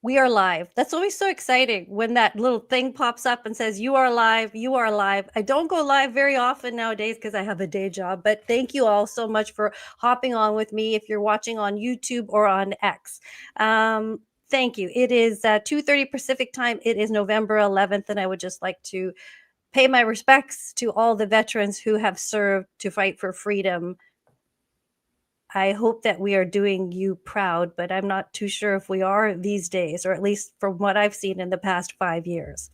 We are live. That's always so exciting when that little thing pops up and says, you are live, you are live. I don't go live very often nowadays because I have a day job, but thank you all so much for hopping on with me if you're watching on YouTube or on X. Thank you. It is 2:30 Pacific time. It is November 11th, and I would just like to pay my respects to all the veterans who have served to fight for freedom. I hope that we are doing you proud, but I'm not too sure if we are these days, or at least from what I've seen in the past 5 years.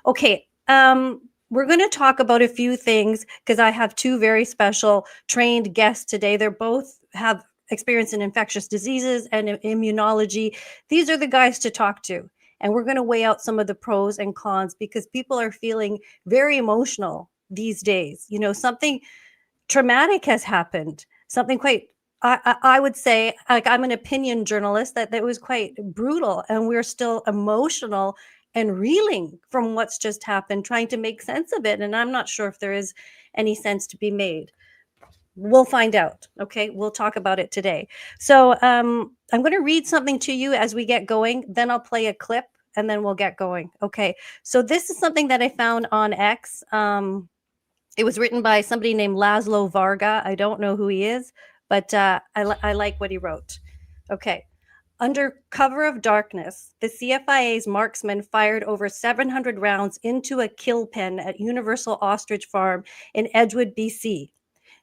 Okay, we're going to talk about a few things because I have two very special trained guests today. They're both have experience in infectious diseases and immunology. These are the guys to talk to. And we're going to weigh out some of the pros and cons because people are feeling very emotional these days. You know, something traumatic has happened, something quite I would say, like, I'm an opinion journalist, that was quite brutal, and we're still emotional and reeling from what's just happened, trying to make sense of it. And I'm not sure if there is any sense to be made. We'll find out. Okay, we'll talk about it today. So I'm going to read something to you as we get going. Then I'll play a clip, and then we'll get going. Okay. So this is something that I found on X. It was written by somebody named Laszlo Varga. I don't know who he is, but I like what he wrote. Okay. Under cover of darkness, the CFIA's marksmen fired over 700 rounds into a kill pen at Universal Ostrich Farm in Edgewood, BC.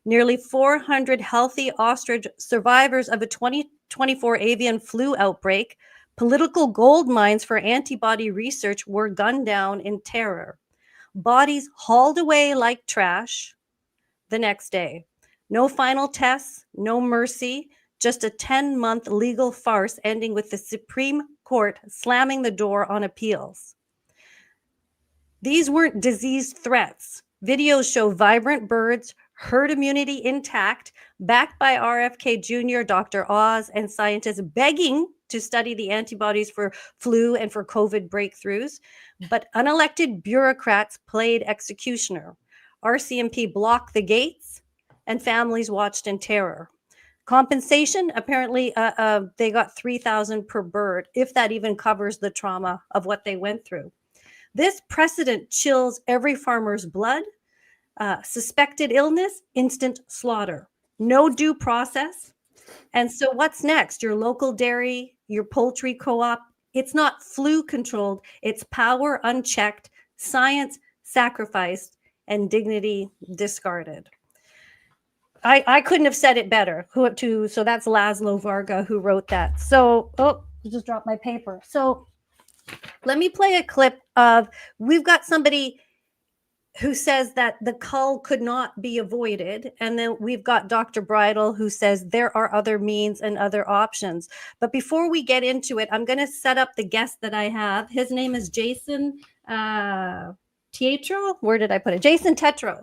Nearly 400 healthy ostrich survivors of a 2024 avian flu outbreak, political gold mines for antibody research, were gunned down in terror. Bodies hauled away like trash the next day. No final tests, no mercy, just a 10-month legal farce ending with the Supreme Court slamming the door on appeals. These weren't disease threats. Videos show vibrant birds, herd immunity intact, backed by RFK Jr., Dr. Oz, and scientists begging to study the antibodies for flu and for COVID breakthroughs. But unelected bureaucrats played executioner. RCMP blocked the gates, and families watched in terror. Compensation, apparently, they got $3,000 per bird, if that even covers the trauma of what they went through. This precedent chills every farmer's blood. Suspected illness, instant slaughter. No due process. And so what's next? Your local dairy, your poultry co-op, it's not flu controlled. It's power unchecked, science sacrificed, and dignity discarded. I couldn't have said it better. So that's Laszlo Varga who wrote that. So, I just dropped my paper. So let me play a clip of, we've got somebody who says that the cull could not be avoided. And then we've got Dr. Bridle who says there are other means and other options. But before we get into it, I'm going to set up the guest that I have. His name is Jason Tetro. Where did I put it? Jason Tetro.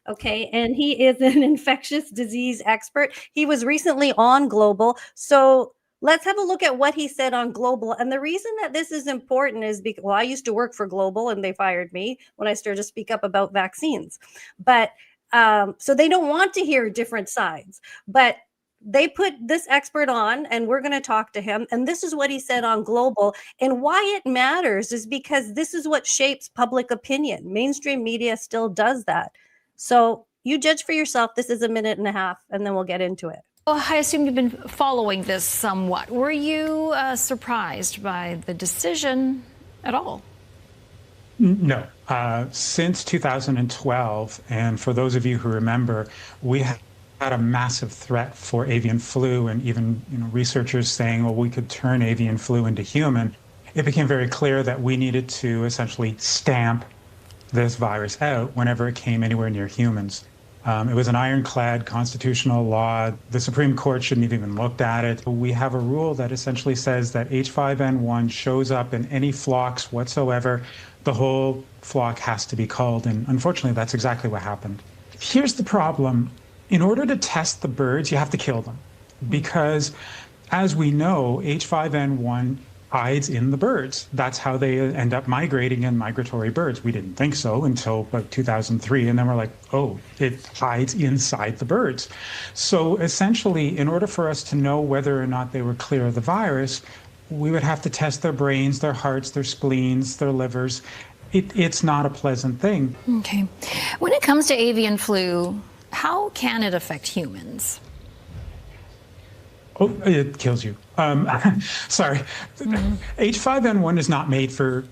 Okay. And he is an infectious disease expert. He was recently on Global. So let's have a look at what he said on Global. And the reason that this is important is because, well, I used to work for Global and they fired me when I started to speak up about vaccines. But so they don't want to hear different sides. But they put this expert on and we're going to talk to him. And this is what he said on Global. And why it matters is because this is what shapes public opinion. Mainstream media still does that. So you judge for yourself. This is a minute and a half, and then we'll get into it. Well, I assume you've been following this somewhat. Were you surprised by the decision at all? No. Since 2012, and for those of you who remember, we had a massive threat for avian flu, and even researchers saying, well, we could turn avian flu into human. It became very clear that we needed to essentially stamp this virus out whenever it came anywhere near humans. It was an ironclad constitutional law. The Supreme Court shouldn't have even looked at it. We have a rule that essentially says that H5N1 shows up in any flocks whatsoever, the whole flock has to be culled. And unfortunately, that's exactly what happened. Here's the problem. In order to test the birds, you have to kill them. Because as we know, H5N1 hides in the birds. That's how they end up migrating in migratory birds. We didn't think so until about 2003. And then we're like, oh, it hides inside the birds. So essentially, in order for us to know whether or not they were clear of the virus, we would have to test their brains, their hearts, their spleens, their livers. It's not a pleasant thing. Okay. When it comes to avian flu, how can it affect humans? Oh, it kills you. Sorry. H5N1 is not made for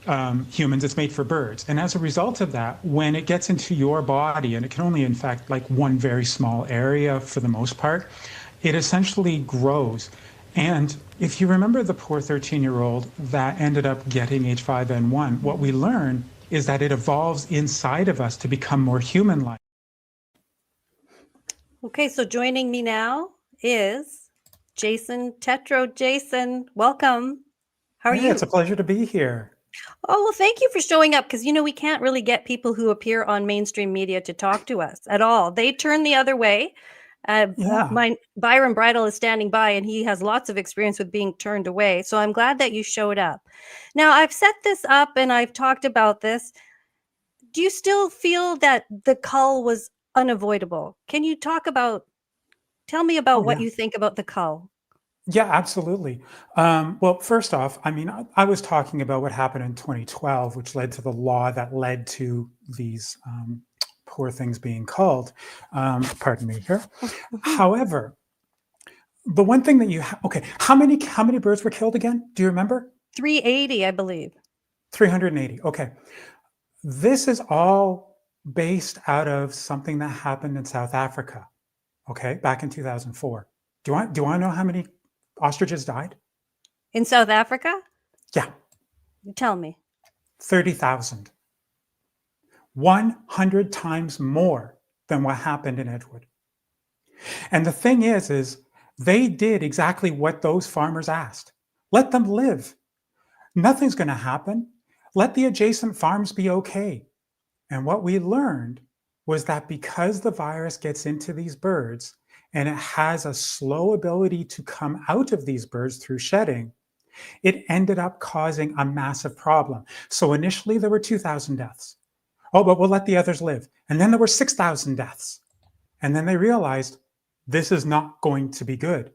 humans, it's made for birds. And as a result of that, when it gets into your body, and it can only infect like one very small area for the most part, it essentially grows. And if you remember the poor 13-year-old that ended up getting H5N1, what we learn is that it evolves inside of us to become more human-like. Okay, so joining me now is Jason Tetro. Jason, welcome. How are you? It's a pleasure to be here. Oh, well, thank you for showing up, because, we can't really get people who appear on mainstream media to talk to us at all. They turn the other way. Byram Bridle is standing by, and he has lots of experience with being turned away. So I'm glad that you showed up. Now, I've set this up and I've talked about this. Do you still feel that the cull was unavoidable? Can you tell me about what you think about the cull? Yeah, absolutely. Well, first off, I was talking about what happened in 2012, which led to the law that led to these poor things being culled. Pardon me here. However, the one thing that okay, how many birds were killed again? Do you remember? 380, I believe. 380. Okay. This is all based out of something that happened in South Africa, okay, back in 2004. Do you want to know how many ostriches died? In South Africa? Yeah. Tell me. 30,000. 100 times more than what happened in Edgewood. And the thing is they did exactly what those farmers asked. Let them live. Nothing's going to happen. Let the adjacent farms be okay. And what we learned was that because the virus gets into these birds and it has a slow ability to come out of these birds through shedding, it ended up causing a massive problem. So initially there were 2,000 deaths. Oh, but we'll let the others live. And then there were 6,000 deaths. And then they realized this is not going to be good.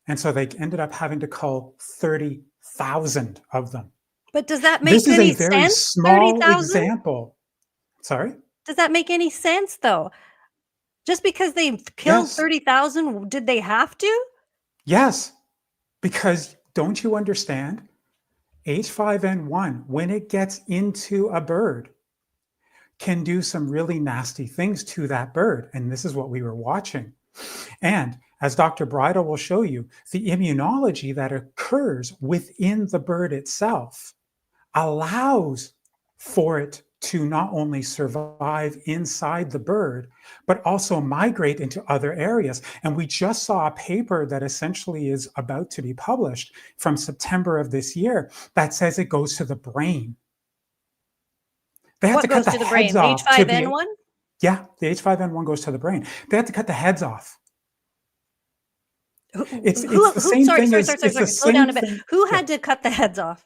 And so they ended up having to cull 30,000 of them. But does that make This is any a very sense? small 30,000? example. Sorry? Does that make any sense, though? Just because they killed 30,000, did they have to? Yes, because don't you understand? H5N1, when it gets into a bird, can do some really nasty things to that bird. And this is what we were watching. And as Dr. Bridle will show you, the immunology that occurs within the bird itself allows for it to not only survive inside the bird, but also migrate into other areas. And we just saw a paper that essentially is about to be published from September of this year that says it goes to the brain. They had to cut the heads off. H5N1? Yeah, the H5N1 goes to the brain. They had to cut the heads off. It's the same thing. Sorry. Slow down a bit. Who had to cut the heads off?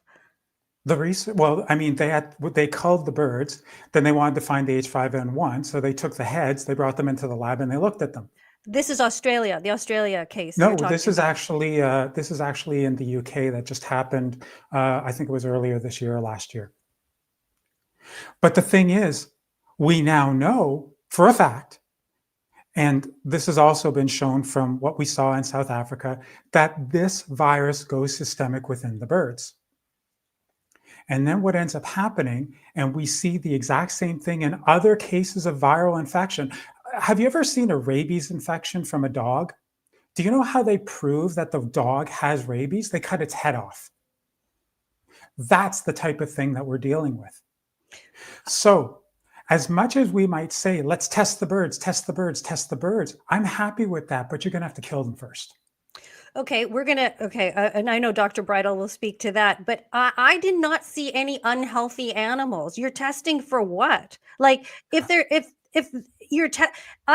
The research. Well, they culled the birds. Then they wanted to find the H5N1, so they took the heads. They brought them into the lab and they looked at them. This is Australia, the Australia case. No, this is actually in the UK. That just happened. I think it was earlier this year or last year. But the thing is, we now know for a fact, and this has also been shown from what we saw in South Africa, that this virus goes systemic within the birds. And then what ends up happening, and we see the exact same thing in other cases of viral infection. Have you ever seen a rabies infection from a dog? Do you know how they prove that the dog has rabies? They cut its head off. That's the type of thing that we're dealing with. So as much as we might say, let's test the birds, test the birds, test the birds, I'm happy with that, but you're going to have to kill them first. Okay, and I know Dr. Bridle will speak to that, but I did not see any unhealthy animals. You're testing for what? Like, I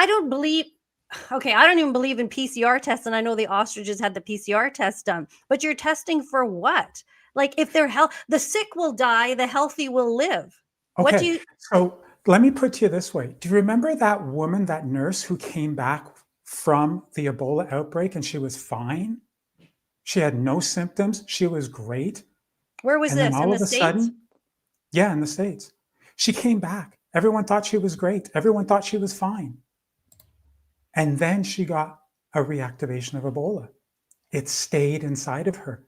don't even believe in PCR tests, and I know the ostriches had the PCR test done, but you're testing for what? Like, if they're the sick will die, the healthy will live. Okay, so let me put to you this way. Do you remember that woman, that nurse who came back from the Ebola outbreak and she was fine? She had no symptoms. She was great. Where was And then this? all In of the a States? sudden, yeah, in the States, she came back. Everyone thought she was great. Everyone thought she was fine. And then she got a reactivation of Ebola. It stayed inside of her.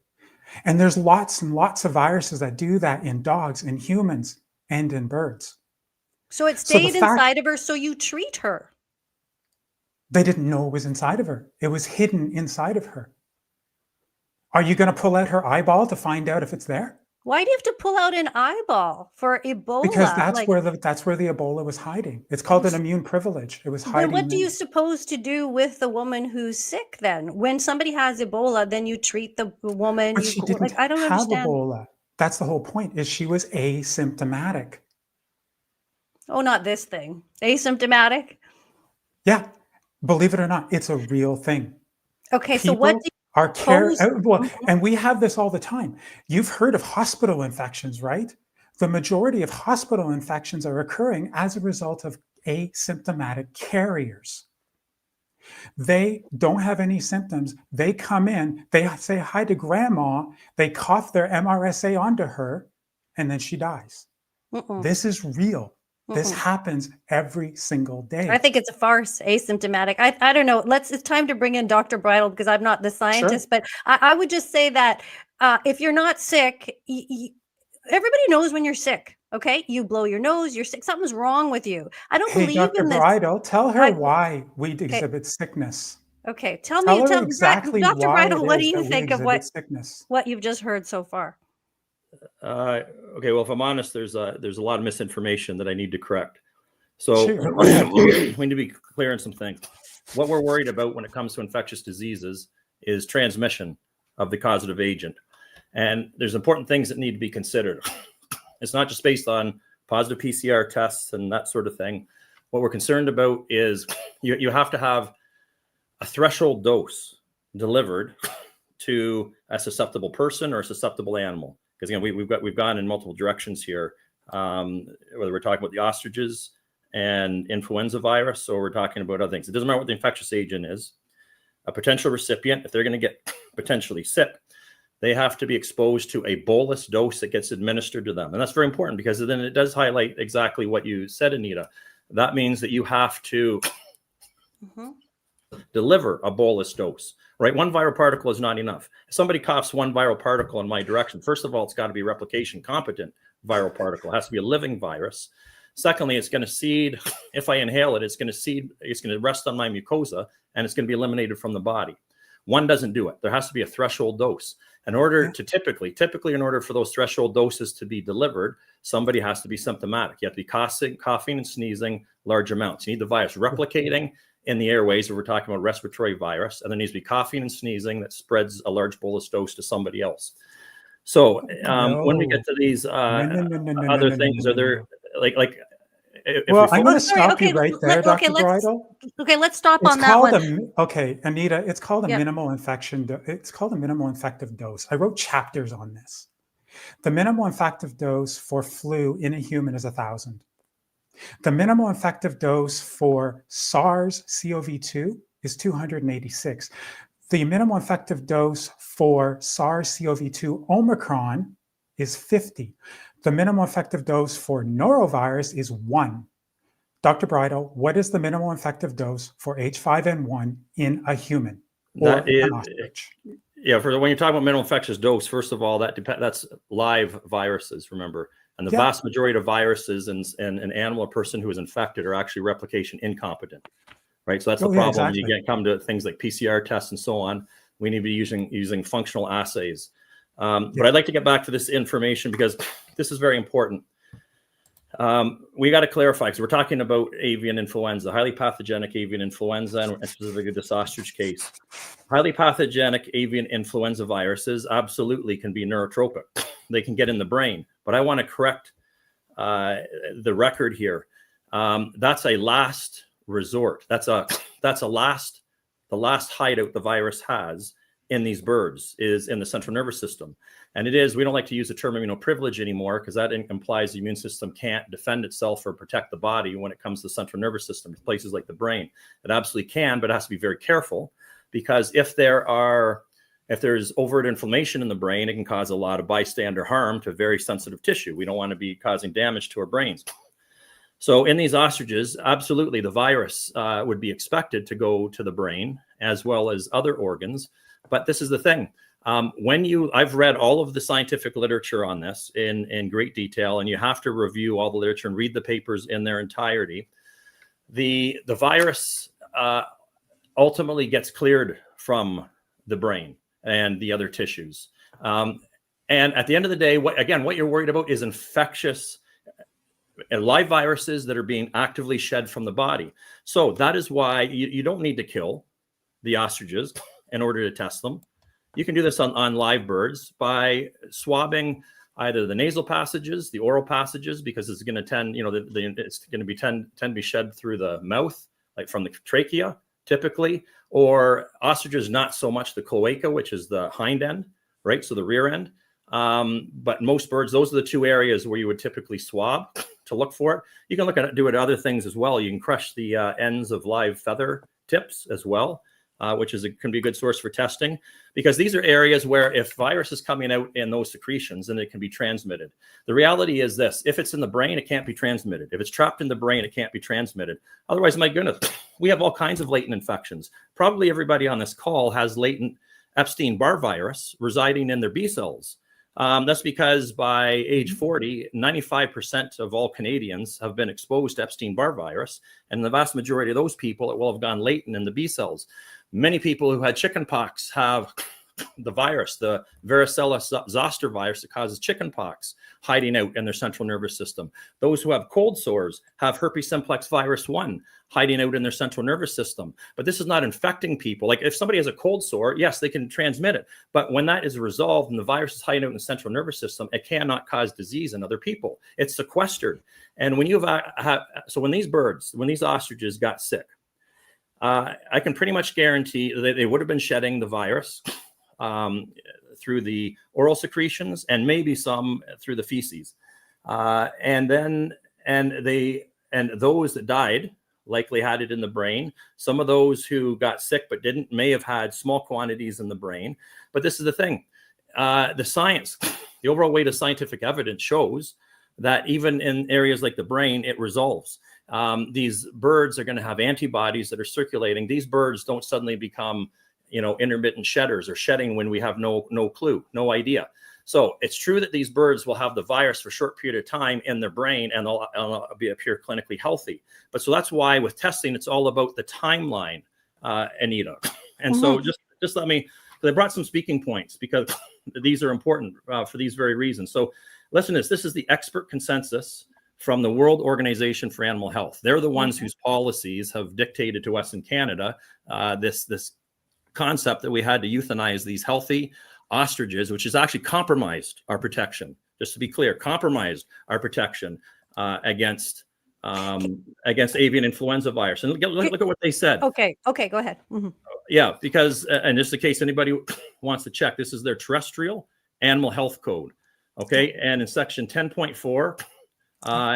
And there's lots and lots of viruses that do that in dogs, in humans, and in birds. So it So the stayed fact inside of her, so you treat her. they didn't know it was inside of her, it was hidden inside of her. Are you going to pull out her eyeball to find out if it's there? Why do you have to pull out an eyeball for Ebola? Because that's Like, where the Ebola was hiding. It's called an immune privilege. It was then hiding. what do you suppose to do with the woman who's sick then? When somebody has Ebola, then you treat the woman. But she didn't Like, I don't have understand. Ebola. That's the whole point, is she was asymptomatic. Oh, not this thing. Asymptomatic? Yeah, believe it or not, it's a real thing. Okay, so what People do are you and we have this all the time. You've heard of hospital infections, right? The majority of hospital infections are occurring as a result of asymptomatic carriers. They don't have any symptoms. They come in, they say hi to grandma, they cough their MRSA onto her, and then she dies. This is real. This happens every single day. I think it's a farce, asymptomatic. I don't know. It's time to bring in Dr. Bridle because I'm not the scientist, Sure. but I would just say that if you're not sick, everybody knows when you're sick. Okay, you blow your nose, you're sick. Something's wrong with you. I don't Hey, believe Dr. in this. Bridle, tell her I- why we Okay. exhibit sickness. Okay, Tell her exactly Dr. why Bridle, it what do is you that we think of exhibit sickness. what you've just heard so far? Okay, well, if I'm honest, there's a lot of misinformation that I need to correct. So Sure. we need to be clear on some things. What we're worried about when it comes to infectious diseases is transmission of the causative agent. And there's important things that need to be considered. It's not just based on positive PCR tests and that sort of thing. What we're concerned about is you have to have a threshold dose delivered to a susceptible person or a susceptible animal. Because again, we've gone in multiple directions here, whether we're talking about the ostriches and influenza virus, or we're talking about other things. It doesn't matter what the infectious agent is. A potential recipient, if they're going to get potentially sick, they have to be exposed to a bolus dose that gets administered to them. And that's very important because then it does highlight exactly what you said, Anita. That means that you have to deliver a bolus dose, right? One viral particle is not enough. If somebody coughs one viral particle in my direction, first of all, it's got to be replication competent viral particle. It has to be a living virus. Secondly, it's going to seed. If I inhale it, it's going to seed. It's going to rest on my mucosa, and it's going to be eliminated from the body. One doesn't do it. There has to be a threshold dose. In order to typically in order for those threshold doses to be delivered, somebody has to be symptomatic. You have to be coughing and sneezing large amounts. You need the virus replicating in the airways if we're talking about respiratory virus, and there needs to be coughing and sneezing that spreads a large bolus dose to somebody else. So when we get to these other things, are there like well, I'm going to stop you right there, Dr. Bridle. Okay, let's stop It's on that called one. okay, Anita, it's called a minimal infection. It's called a minimal infective dose. I wrote chapters on this. The minimal infective dose for flu in a human is 1,000. The minimal infective dose for SARS-CoV-2 is 286. The minimal infective dose for SARS-CoV-2 Omicron is 50. The minimal effective dose for norovirus is 1. Dr. Bridle, what is the minimal effective dose for H5N1 in a human or an ostrich? Yeah, for when you're talking about minimal infectious dose, first of all, that's live viruses, remember. And the vast majority of viruses in an animal or person who is infected are actually replication incompetent, right? So that's the problem. Exactly. When you come to things like PCR tests and so on, we need to be using functional assays. But I'd like to get back to this information because this is very important. We got to clarify because we're talking about avian influenza, highly pathogenic avian influenza, and specifically this ostrich case. Highly pathogenic avian influenza viruses absolutely can be neurotropic. They can get in the brain, but I want to correct the record here. That's a last resort. That's the last hideout the virus has in these birds is in the central nervous system. And it is, we don't like to use the term immunoprivilege anymore because that implies the immune system can't defend itself or protect the body when it comes to the central nervous system, places like the brain. It absolutely can, but it has to be very careful because if there are If there's overt inflammation in the brain, it can cause a lot of bystander harm to very sensitive tissue. We don't want to be causing damage to our brains. So in these ostriches, absolutely, the virus would be expected to go to the brain as well as other organs. But this is the thing. I've read all of the scientific literature on this in great detail, and you have to review all the literature and read the papers in their entirety. The virus ultimately gets cleared from the brain and the other tissues. And at the end of the day, what you're worried about is infectious live viruses that are being actively shed from the body. So that is why you don't need to kill the ostriches in order to test them. You can do this on live birds by swabbing either the nasal passages, the oral passages, because it's going to tend, it's going to tend to be shed through the mouth, like from the trachea, typically, or ostriches, not so much the cloaca, which is the hind end, right? So the rear end. But most birds, those are the two areas where you would typically swab to look for it. You can do it other things as well. You can crush the ends of live feather tips as well, which can be a good source for testing, because these are areas where if virus is coming out in those secretions, then it can be transmitted. The reality is this: if it's in the brain, it can't be transmitted. If it's trapped in the brain, it can't be transmitted. Otherwise, my goodness, we have all kinds of latent infections. Probably everybody on this call has latent Epstein-Barr virus residing in their B cells. That's because by age 40, 95% of all Canadians have been exposed to Epstein-Barr virus. And the vast majority of those people, it will have gone latent in the B cells. Many people who had chickenpox have the virus, the varicella zoster virus that causes chickenpox, hiding out in their central nervous system. Those who have cold sores have herpes simplex virus 1 hiding out in their central nervous system. But this is not infecting people. Like if somebody has a cold sore, yes, they can transmit it. But when that is resolved and the virus is hiding out in the central nervous system, it cannot cause disease in other people. It's sequestered. And when when these ostriches got sick, I can pretty much guarantee that they would have been shedding the virus through the oral secretions and maybe some through the feces. And those that died likely had it in the brain. Some of those who got sick but didn't may have had small quantities in the brain. But this is the thing. The science, the overall weight of scientific evidence shows that even in areas like the brain, it resolves. These birds are going to have antibodies that are circulating. These birds don't suddenly become, intermittent shedders or shedding when we have no clue, no idea. So it's true that these birds will have the virus for a short period of time in their brain and they'll appear clinically healthy. But so that's why with testing, it's all about the timeline, Anita. And so just let me, I brought some speaking points because these are important for these very reasons. So listen to this. This is the expert consensus from the World Organization for Animal Health. They're the ones whose policies have dictated to us in Canada this concept that we had to euthanize these healthy ostriches, which has actually compromised our protection. Just to be clear, compromised our protection against avian influenza virus. And look at what they said. Okay, go ahead. Mm-hmm. Yeah, because, and just in case anybody wants to check, this is their terrestrial animal health code. Okay, and in section 10.4,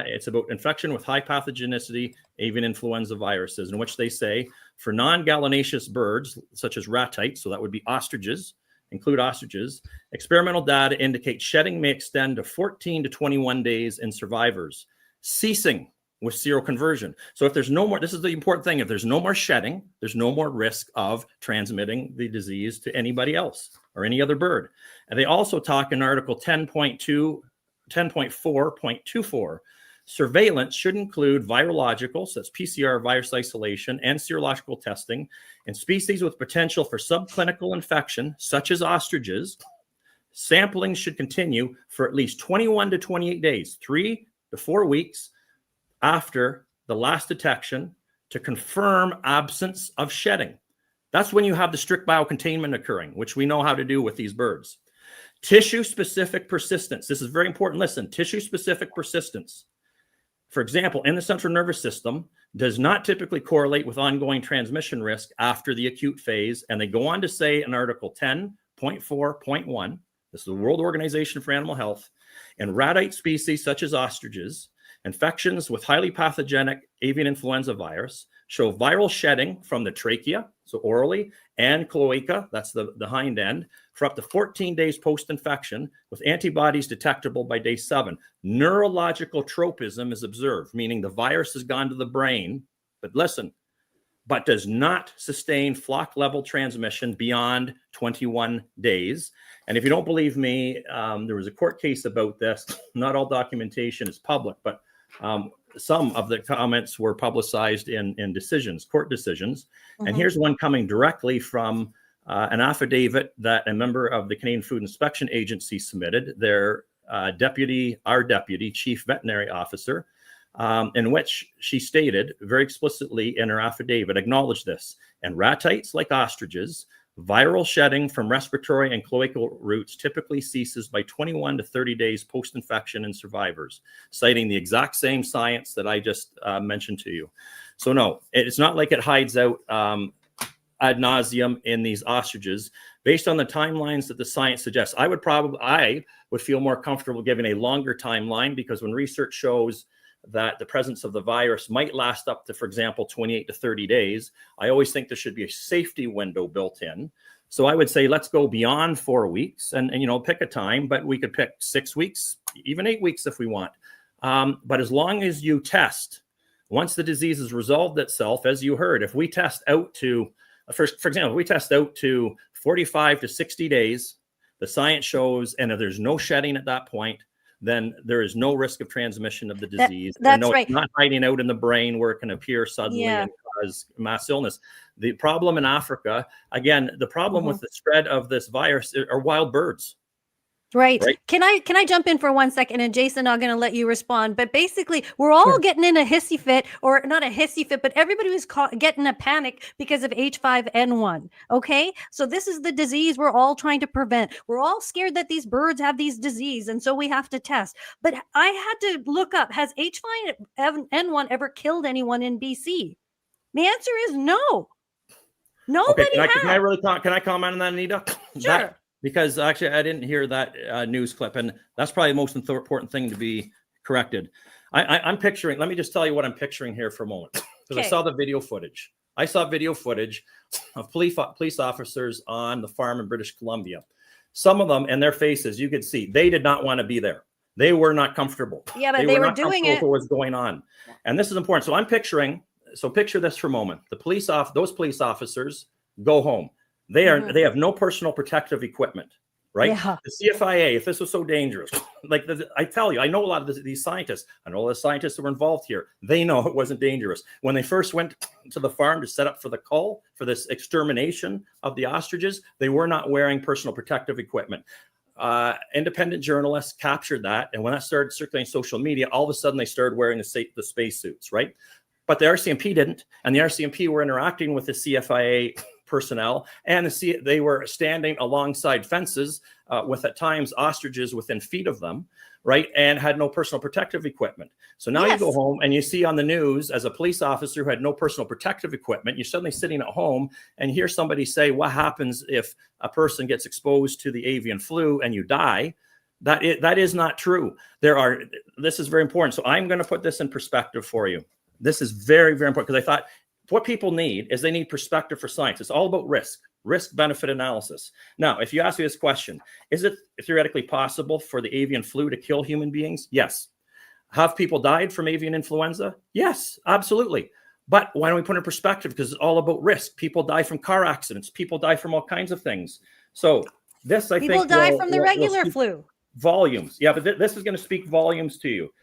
it's about infection with high pathogenicity avian influenza viruses, in which they say for non-gallinaceous birds, such as ratites, so that would be ostriches, include ostriches, experimental data indicate shedding may extend to 14 to 21 days in survivors, ceasing with seroconversion. So if there's no more, this is the important thing, if there's no more shedding, there's no more risk of transmitting the disease to anybody else or any other bird. And they also talk in Article 10.4.24, surveillance should include virological, so that's PCR virus isolation, and serological testing in species with potential for subclinical infection, such as ostriches. Sampling should continue for at least 21 to 28 days, 3 to 4 weeks after the last detection to confirm absence of shedding. That's when you have the strict biocontainment occurring, which we know how to do with these birds. Tissue-specific persistence. This is very important. Listen, tissue-specific persistence, for example, in the central nervous system, does not typically correlate with ongoing transmission risk after the acute phase. And they go on to say in Article 10.4.1, this is the World Organization for Animal Health, in ratite species such as ostriches, infections with highly pathogenic avian influenza virus show viral shedding from the trachea, so orally, and cloaca, that's the hind end, for up to 14 days post-infection, with antibodies detectable by day 7. Neurological tropism is observed, meaning the virus has gone to the brain, but listen, but does not sustain flock-level transmission beyond 21 days. And if you don't believe me, there was a court case about this. Not all documentation is public, but some of the comments were publicized in decisions, court decisions. Mm-hmm. And here's one coming directly from an affidavit that a member of the Canadian Food Inspection Agency submitted, their our deputy chief veterinary officer, in which she stated very explicitly in her affidavit, acknowledged this, and ratites like ostriches, viral shedding from respiratory and cloacal routes typically ceases by 21 to 30 days post-infection in survivors, citing the exact same science that I just mentioned to you. So no, it's not like it hides out ad nauseum in these ostriches. Based on the timelines that the science suggests, I would feel more comfortable giving a longer timeline, because when research shows that the presence of the virus might last up to, for example, 28 to 30 days, I always think there should be a safety window built in. So I would say, let's go beyond 4 weeks and pick a time, but we could pick 6 weeks, even 8 weeks if we want. But as long as you test, once the disease has resolved itself, as you heard, if we test out to, for example, we test out to 45 to 60 days, the science shows, and if there's no shedding at that point, then there is no risk of transmission of the disease. That's right. It's not hiding out in the brain where it can appear suddenly and cause mass illness. The problem in Africa, again, the problem with the spread of this virus are wild birds. Right. Can I jump in for 1 second? And Jason, I'm going to let you respond. But basically, we're all getting in a hissy fit, or not a hissy fit, but everybody was getting a panic because of H5N1. Okay. So this is the disease we're all trying to prevent. We're all scared that these birds have these disease. And so we have to test. But I had to look up, has H5N1 ever killed anyone in BC? The answer is no. Nobody can I comment on that, Anita? Sure. Because actually, I didn't hear that news clip, and that's probably the most important thing to be corrected. I'm picturing, let me just tell you what I'm picturing here for a moment, because I saw the video footage. I saw video footage of police officers on the farm in British Columbia. Some of them, and their faces, you could see, they did not want to be there. They were not comfortable. Yeah, but they were doing it. What was going on. And this is important. So I'm picturing, picture this for a moment. Those police officers go home. They have no personal protective equipment, right? Yeah. The CFIA, if this was so dangerous, I tell you, I know a lot of these scientists. I know the scientists that were involved here. They know it wasn't dangerous. When they first went to the farm to set up for the cull, for this extermination of the ostriches, they were not wearing personal protective equipment. Independent journalists captured that. And when that started circulating social media, all of a sudden they started wearing the spacesuits, right? But the RCMP didn't. And the RCMP were interacting with the CFIA personnel, and they were standing alongside fences with at times ostriches within feet of them, right? And had no personal protective equipment. So now you go home and you see on the news, as a police officer who had no personal protective equipment, you're suddenly sitting at home and hear somebody say, what happens if a person gets exposed to the avian flu and you die? That is not true. This is very important. So I'm going to put this in perspective for you. This is very, very important, because I thought, what people need is they need perspective for science. It's all about risk-benefit analysis. Now, if you ask me this question, is it theoretically possible for the avian flu to kill human beings? Yes. Have people died from avian influenza? Yes, absolutely. But why don't we put it in perspective? Because it's all about risk. People die from car accidents. People die from all kinds of things. So this, I think, people die from the regular flu. Volumes. Yeah, but this is going to speak volumes to you.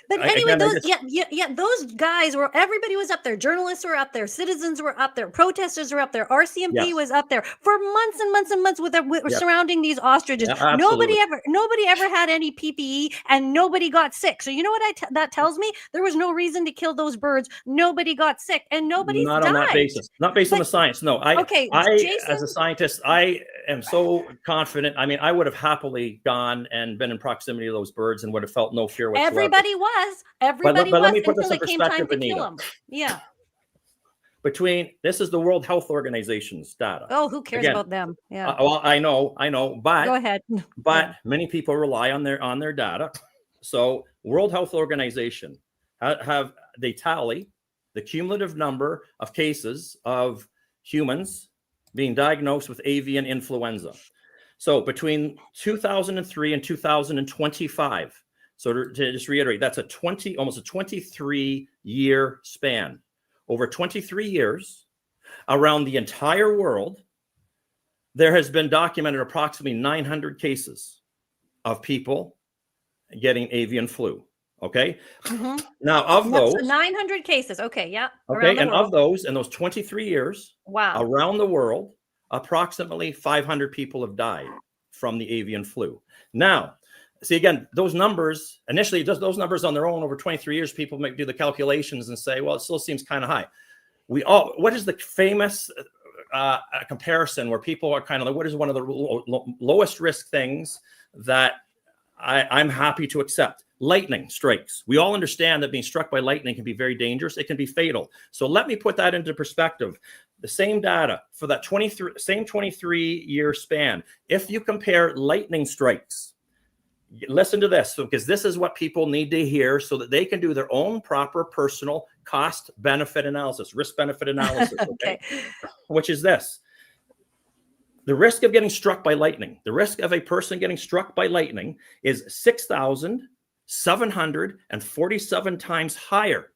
But anyway, those guys everybody was up there. Journalists were up there. Citizens were up there. Protesters were up there. RCMP was up there for months and months and months surrounding these ostriches. Yeah, nobody ever had any PPE, and nobody got sick. So you know what that tells me? There was no reason to kill those birds. Nobody got sick, and nobody died. On that basis. Not based on the science. No. Jason? As a scientist, I am so confident. I mean, I would have happily gone and been in proximity of those birds and would have felt no fear whatsoever. Everybody was. Everybody was until it came time to kill them. Yeah. This is the World Health Organization's data. Oh, who cares about them? Yeah. Well, I know, but go ahead. But many people rely on their data. So World Health Organization they tally the cumulative number of cases of humans being diagnosed with avian influenza. So between 2003 and 2025, so to just reiterate, that's almost a 23-year span. Over 23 years, around the entire world, there has been documented approximately 900 cases of people getting avian flu. Okay. Mm-hmm. Now, of those, so 900 cases. Okay. Yeah. Okay. And of those, in those 23 years, wow, around the world, approximately 500 people have died from the avian flu. Now, see, again, those numbers, initially, just those numbers on their own over 23 years, people might do the calculations and say, well, it still seems kind of high. What is the famous comparison where people are kind of like, what is one of the lowest risk things that I'm happy to accept? Lightning strikes. We all understand that being struck by lightning can be very dangerous. It can be fatal. So let me put that into perspective. The same data for that 23-year span. If you compare lightning strikes, listen to this, because this is what people need to hear so that they can do their own proper personal cost-benefit analysis, risk-benefit analysis, okay? Which is this. The risk of getting struck by lightning, the risk of a person getting struck by lightning is 6,747 times higher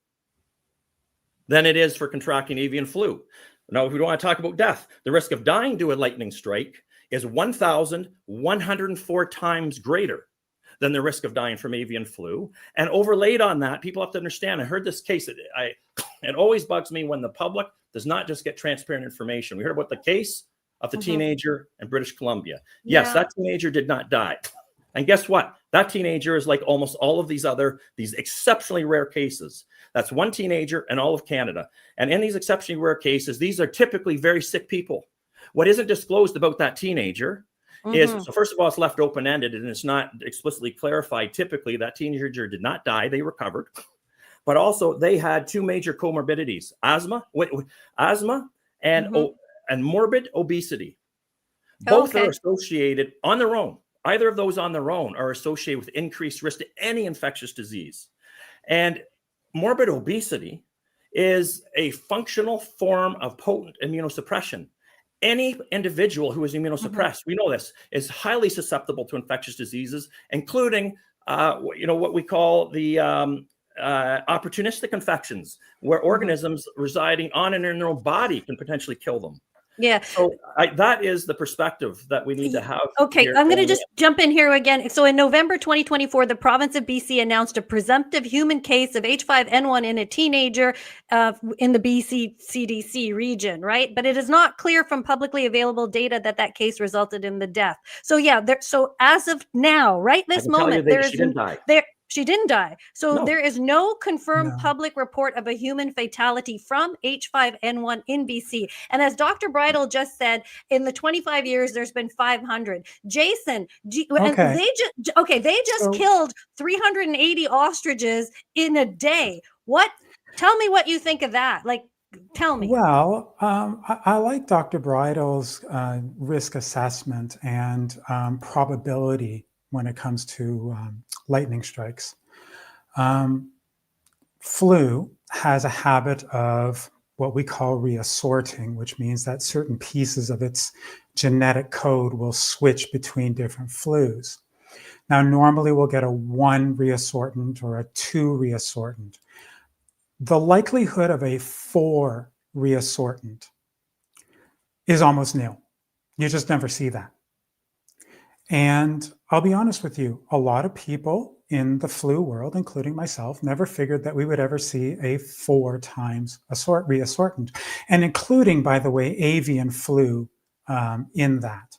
than it is for contracting avian flu. Now, if we don't want to talk about death, the risk of dying to a lightning strike is 1,104 times greater than the risk of dying from avian flu. And overlaid on that, people have to understand, I heard this case, it always bugs me when the public does not just get transparent information. We heard about the case of the teenager in British Columbia. Yes, that teenager did not die. And guess what? That teenager is like almost all of these exceptionally rare cases. That's one teenager in all of Canada. And in these exceptionally rare cases, these are typically very sick people. What isn't disclosed about that teenager is, so first of all, it's left open-ended and it's not explicitly clarified. Typically, that teenager did not die. They recovered. But also, they had two major comorbidities, asthma and morbid obesity. Both are associated on their own. Either of those on their own are associated with increased risk to any infectious disease. And morbid obesity is a functional form of potent immunosuppression. Any individual who is immunosuppressed, we know this, is highly susceptible to infectious diseases, including what we call the opportunistic infections, where organisms residing on and in their own body can potentially kill them. Yeah. So that is the perspective that we need to have. Okay, I'm going to just jump in here again. So in November 2024, the province of BC announced a presumptive human case of H5N1 in a teenager in the BC CDC region, right? But it is not clear from publicly available data that case resulted in the death. So yeah, so as of now, right this moment, she didn't die. She didn't die. So there is no confirmed No. public report of a human fatality from H5N1 in BC. And as Dr. Bridle just said, in the 25 years, there's been 500. Jason, and they just killed 380 ostriches in a day. Tell me what you think of that. Like, tell me. Well, I like Dr. Bridle's risk assessment and probability when it comes to lightning strikes. Flu has a habit of what we call reassorting, which means that certain pieces of its genetic code will switch between different flus. Now, normally we'll get a 1 reassortant or a 2 reassortant. The likelihood of a 4 reassortant is almost nil. You just never see that. And I'll be honest with you, a lot of people in the flu world, including myself, never figured that we would ever see a 4 times reassortant, and including, by the way, avian flu in that.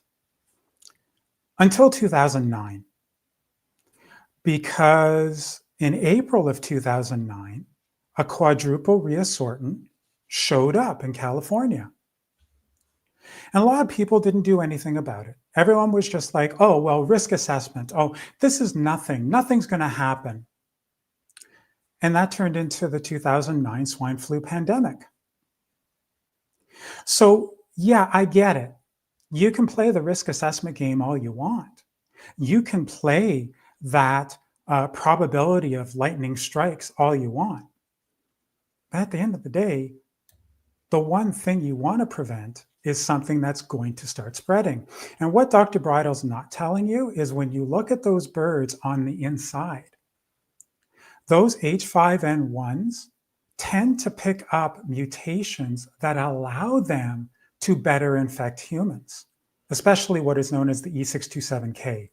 Until 2009, because in April of 2009, a quadruple reassortant showed up in California. And a lot of people didn't do anything about it. Everyone was just like, oh, well, risk assessment. Oh, this is nothing. Nothing's going to happen. And that turned into the 2009 swine flu pandemic. So, yeah, I get it. You can play the risk assessment game all you want. You can play that probability of lightning strikes all you want. But at the end of the day, the one thing you want to prevent is something that's going to start spreading. And what Dr. Bridle's not telling you is when you look at those birds on the inside, those H5N1s tend to pick up mutations that allow them to better infect humans, especially what is known as the E627K.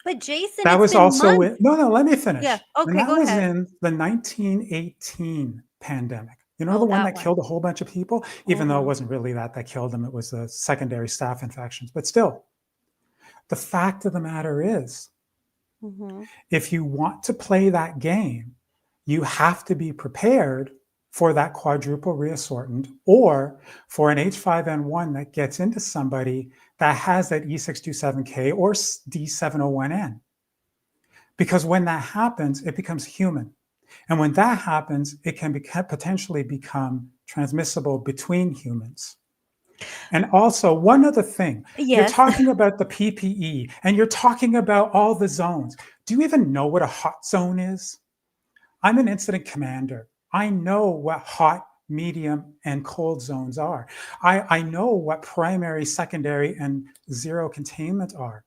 But Jason, That it's was been also months. no, let me finish. Yeah. And Okay, that go was ahead. in the 1918 pandemic. You know, Oh, the one that that one. killed a whole bunch of people, even though it Mhm. wasn't really that killed them, it was the secondary staph infections. But still, the fact of the matter is, Mhm. if you want to play that game, you have to be prepared for that quadruple reassortant or for an H5N1 that gets into somebody that has that E627K or D701N. Because when that happens, it becomes human. And when that happens, it can potentially become transmissible between humans. And also, one other thing, you're Yes. talking about the PPE and you're talking about all the zones. Do you even know what a hot zone is? I'm an incident commander. I know what hot, medium, and cold zones are. I know what primary, secondary, and zero containment are.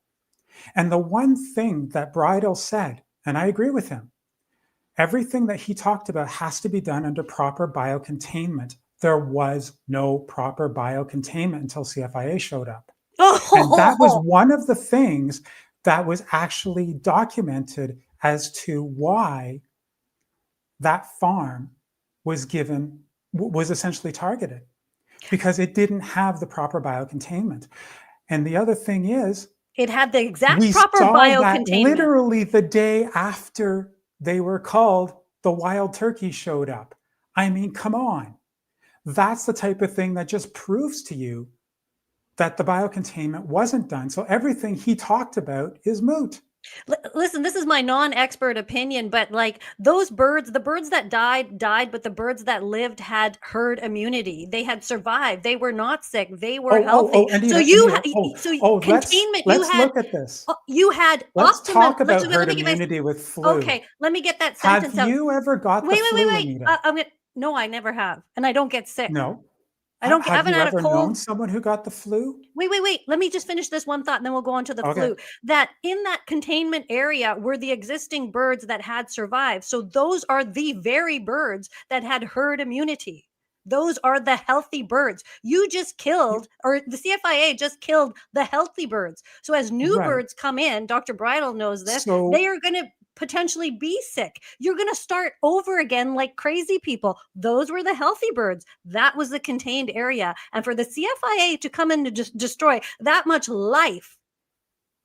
And the one thing that Bridle said, and I agree with him, everything that he talked about has to be done under proper biocontainment. There was no proper biocontainment until CFIA showed up. And that was Oh, one of the things that was actually documented as to why that farm was essentially targeted, because it didn't have the proper biocontainment. And the other thing is, it had the exact we proper saw that biocontainment. literally the day after they were called, the wild turkey showed up. I mean, come on. That's the type of thing that just proves to you that the biocontainment wasn't done. So everything he talked about is moot. Listen, this is my non-expert opinion, but like those birds, the birds that died, but the birds that lived had herd immunity. They had survived. They were not sick. They were healthy. So Anita, containment. let's look at this. You had Let's optimum. talk about Let herd me get my. immunity with flu. Okay, let me get that Have sentence out. you ever got the flu, Anita? I'm gonna. No, I never have, and I don't get sick. No. I don't. I Have haven't you had a ever known cold. someone who got the flu? Wait. Let me just finish this one thought and then we'll go on to the Okay. flu. That in that containment area were the existing birds that had survived. So those are the very birds that had herd immunity. Those are the healthy birds. You just killed, or the CFIA just killed the healthy birds. So as new Right. birds come in, Dr. Bridle knows this, So- they are going to potentially be sick. You're going to start over again like crazy people. Those were the healthy birds. That was the contained area. And for the CFIA to come in to just destroy that much life,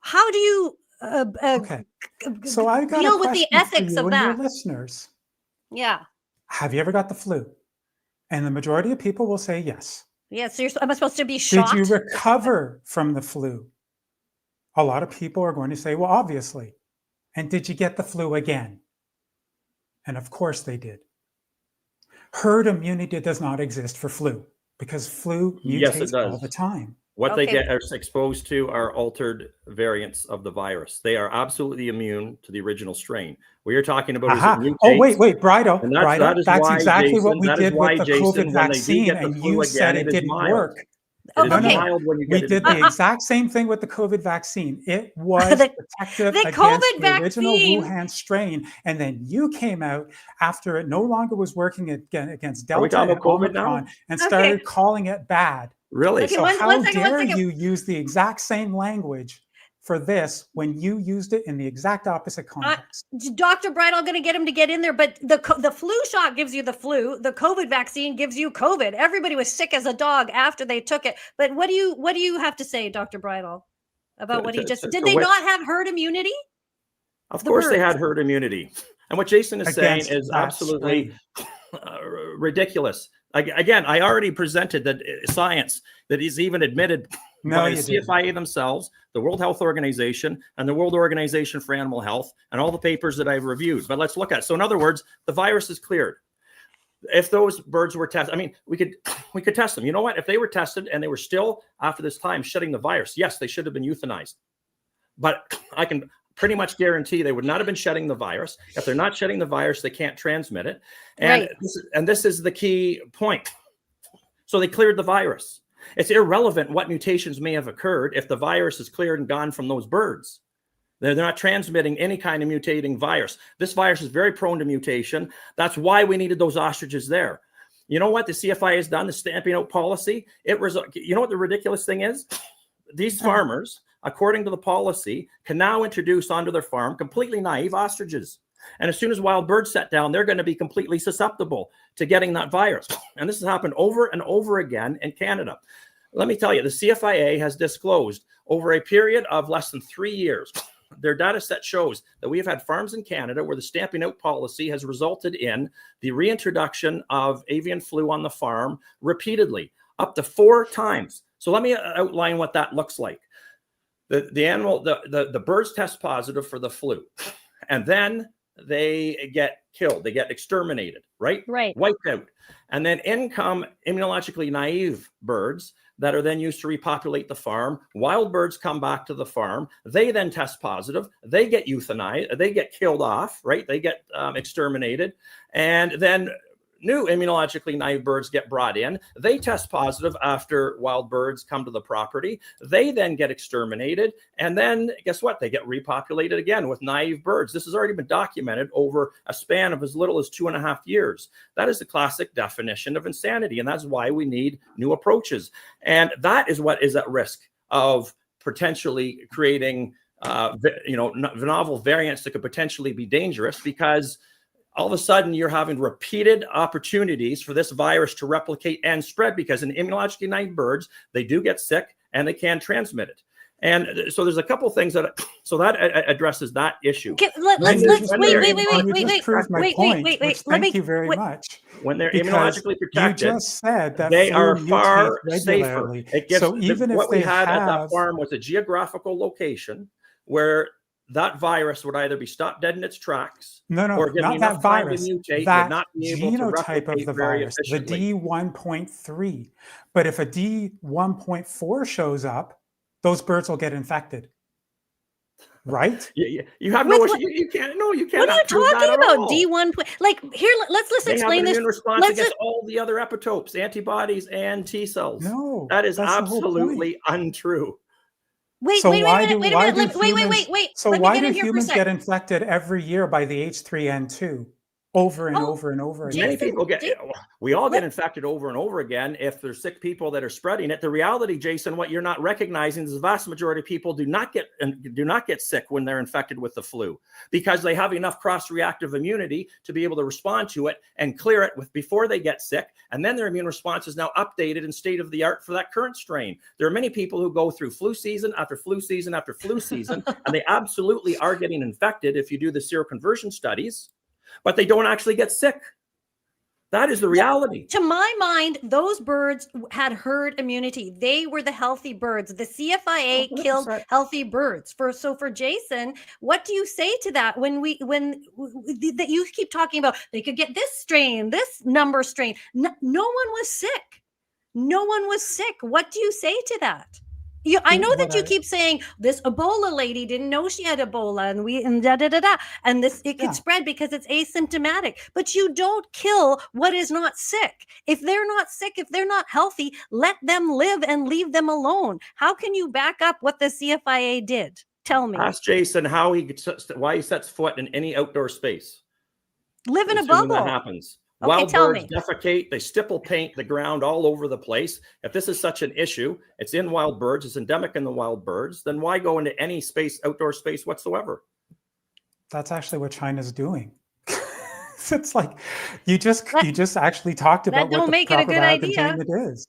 how do you Okay. So I got deal a with the question for ethics you of and your that? listeners. Yeah. Have you ever got the flu? And the majority of people will say yes. Yeah. So am I supposed to be Did shocked? you recover from the flu? A lot of people are going to say, well, obviously. And did you get the flu again? And of course they did. Herd immunity does not exist for flu because flu Yes, it mutates does. all the time. What they Okay. get are exposed to are altered variants of the virus. They are absolutely immune to the original strain. What you're talking about is it Aha. mutates. Oh, wait, Bridle. And that is That's why, exactly what Jason, we that is did why, with the Jason, COVID when they do vaccine, get the and flu you said again, it is didn't mild. work. It is Okay. mild when you We get it. did the exact same thing with the COVID vaccine. It was The- protective the against COVID the original vaccine- Wuhan strain. And then you came out after it no longer was working against Are we Delta talking and about COVID now? Omicron and Okay. started calling it bad. Really? Okay, So one how second. dare you use the exact same language for this when you used it in the exact opposite context? Dr. Bridle, I'm going to get him to get in there, but the flu shot gives you the flu. The COVID vaccine gives you COVID. Everybody was sick as a dog after they took it. But what do you have to say, Dr. Bridle, about what he just did? They not have herd immunity? Of course, they birds. had herd immunity. And what Jason is saying Against is that absolutely strain. ridiculous. Again, I already presented that science that is even admitted by the CFIA themselves, the World Health Organization, and the World Organization for Animal Health, and all the papers that I've reviewed. But let's look at it. So in other words, the virus is cleared. If those birds were tested, I mean, we could test them. You know what? If they were tested and they were still, after this time, shedding the virus, yes, they should have been euthanized. But I can pretty much guarantee they would not have been shedding the virus. If they're not shedding the virus, they can't transmit it. And, Right. this is the key point. So they cleared the virus. It's irrelevant what mutations may have occurred if the virus is cleared and gone from those birds. They're not transmitting any kind of mutating virus. This virus is very prone to mutation. That's why we needed those ostriches there. You know what the CFIA has done, the stamping out policy? You know what the ridiculous thing is? These farmers, according to the policy, can now introduce onto their farm completely naive ostriches. And as soon as wild birds set down, they're going to be completely susceptible to getting that virus. And this has happened over and over again in Canada. Let me tell you, the CFIA has disclosed over a period of less than 3 years, their data set shows that we have had farms in Canada where the stamping out policy has resulted in the reintroduction of avian flu on the farm repeatedly, up to 4 times. So let me outline what that looks like. The birds test positive for the flu, and then they get killed. They get exterminated, right? Right. Wiped out. And then in come immunologically naive birds that are then used to repopulate the farm. Wild birds come back to the farm. They then test positive. They get euthanized. They get killed off, right? They get exterminated. And then new immunologically naive birds get brought in. They test positive after wild birds come to the property. They then get exterminated. And then guess what? They get repopulated again with naive birds. This has already been documented over a span of as little as 2.5 years. That is the classic definition of insanity. And that's why we need new approaches. And that is what is at risk of potentially creating novel variants that could potentially be dangerous, because all of a sudden you're having repeated opportunities for this virus to replicate and spread, because in immunologically naive birds, they do get sick and they can transmit it. And so there's a couple things that addresses that issue. Okay, Thank you very much. When they're immunologically protected, you just said that they are far regularly. safer. So even if what we they had have... at that farm was a geographical location where that virus would either be stopped dead in its tracks, or not that virus, mutate, that not be able genotype to of the virus, the D1.3. But if a D1.4 shows up, those birds will get infected, right? You have no. You can't. No, you can't. What are you talking about? D1. Like here, let's explain this. Immune response against all the other epitopes, antibodies, and T cells. No, that is absolutely untrue. Wait. So wait why do humans get infected every year by the H3N2 over and over and over again? Many people we all get infected over and over again if there's sick people that are spreading it. The reality, Jason, what you're not recognizing is the vast majority of people do not get sick when they're infected with the flu, because they have enough cross-reactive immunity to be able to respond to it and clear it before they get sick. And then their immune response is now updated and state of the art for that current strain. There are many people who go through flu season after flu season after flu season, and they absolutely are getting infected if you do the seroconversion studies, but they don't actually get sick. That is the reality. To my mind, those birds had herd immunity. They were the healthy birds. The CFIA killed healthy birds. So for Jason, what do you say to that when that you keep talking about they could get this strain, this number strain? No one was sick. No one was sick. What do you say to that? I know that you keep saying this Ebola lady didn't know she had Ebola, and this it could spread because it's asymptomatic. But you don't kill what is not sick. If they're not sick, if they're not healthy, let them live and leave them alone. How can you back up what the CFIA did? Tell me. Ask Jason why he sets foot in any outdoor space. Live in a bubble. That happens. Okay, Wild tell birds me. defecate, they stipple paint the ground all over the place. If this is such an issue, it's in wild birds, it's endemic in the wild birds, then why go into any space, outdoor space whatsoever? That's actually what China's doing. It's like you just actually talked about what the proper biocontainment is.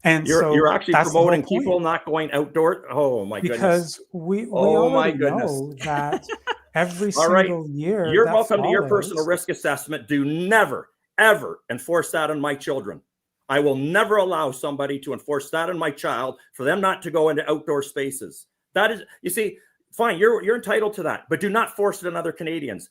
And you're actually promoting people not going outdoor. Oh my goodness. Because we already know that every single year. You're welcome to your personal risk assessment. Do never, ever enforce that on my children. I will never allow somebody to enforce that on my child for them not to go into outdoor spaces. That is, you see, fine, you're entitled to that, but do not force it on other Canadians.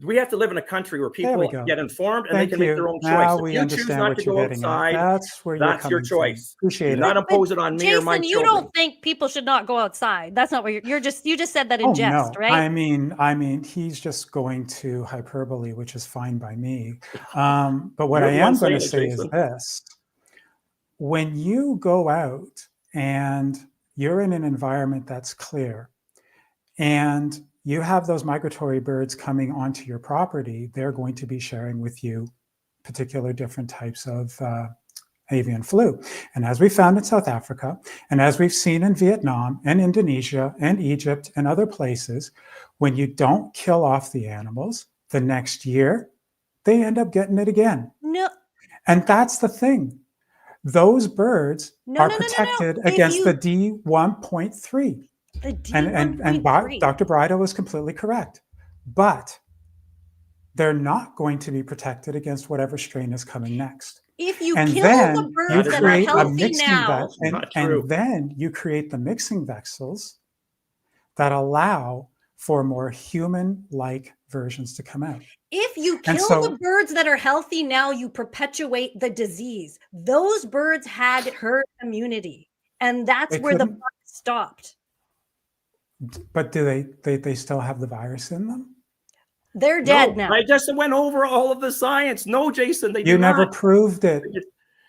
We have to live in a country where There we people go. get informed and Thank they can make you. their own Now choice. If we you choose understand not what to you're go getting at. outside, That's where you're that's your coming from. choice. Appreciate Do it. not impose it on me or my Jason, you children. don't think people should not go outside. That's not what you just said that in Oh jest, no, right? I mean, he's just going to hyperbole, which is fine by me. But what You're I the one am going to saying it, say is Jason. this: when you go out and you're in an environment that's clear, and you have those migratory birds coming onto your property, they're going to be sharing with you particular different types of avian flu. And as we found in South Africa, and as we've seen in Vietnam and Indonesia and Egypt and other places, when you don't kill off the animals, the next year, they end up getting it again. No, And that's the thing. Those birds No, are no, no, no, no. protected If against you- the D1.3. the And D1.3. Dr. Bridle was completely correct. But they're not going to be protected against whatever strain is coming next. If you And kill then the you birds that are create a healthy mixing now, Not true. and then you create the mixing vessels that allow for more human-like versions to come out. if you And kill so- the birds that are healthy now, you perpetuate the disease. Those birds had herd immunity, and that's They where the couldn't- fight stopped. But do they still have the virus in them? They're dead No, now. I just went over all of the science. No, Jason, they You do never not. proved it.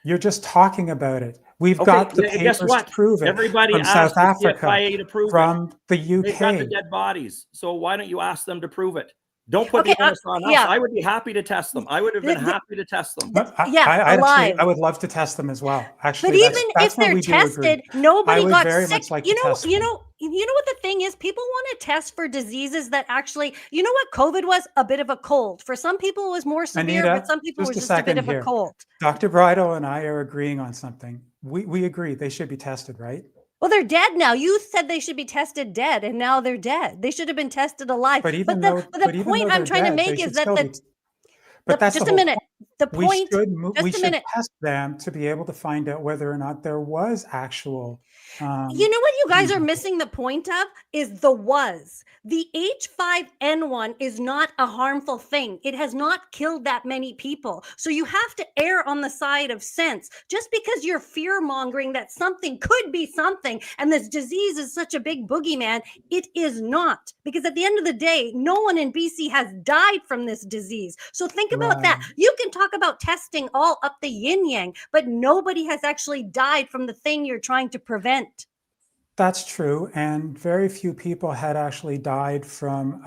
You're just talking about it. We've Okay, got the guess papers what? to prove it. Everybody from asked South the Africa, CFIA to prove it. from the They've got the UK. dead bodies. So why don't you ask them to prove it? Don't put Okay, the onus on us. yeah. I would be happy to test them. I would have been happy to test them. But alive. I would love to test them as well. But Actually, even that's if what they're we do agree. tested, nobody I would got very sick. much like to test them. You know what the thing is? People want to test for diseases that actually, you know what COVID was? A bit of a cold. For some people, it was more severe, Anita, but some people it was just a just a bit second of a here. cold. Dr. Bridle and I are agreeing on something. We agree they should be tested, right? Well, they're dead now. You said they should be tested dead, and now they're dead. They should have been tested alive. But even the though point I'm trying to make is that but that's just the a whole minute. The point. we Just a should minute. test them to be able to find out whether or not there was actual. You know what you guys are missing the point of is the was. The H5N1 is not a harmful thing. It has not killed that many people. So you have to err on the side of sense. Just because you're fear mongering that something could be something and this disease is such a big boogeyman, it is not. Because at the end of the day, no one in BC has died from this disease. So think about that. Right. You can talk about testing all up the yin yang, but nobody has actually died from the thing you're trying to prevent. That's true, and very few people had actually died from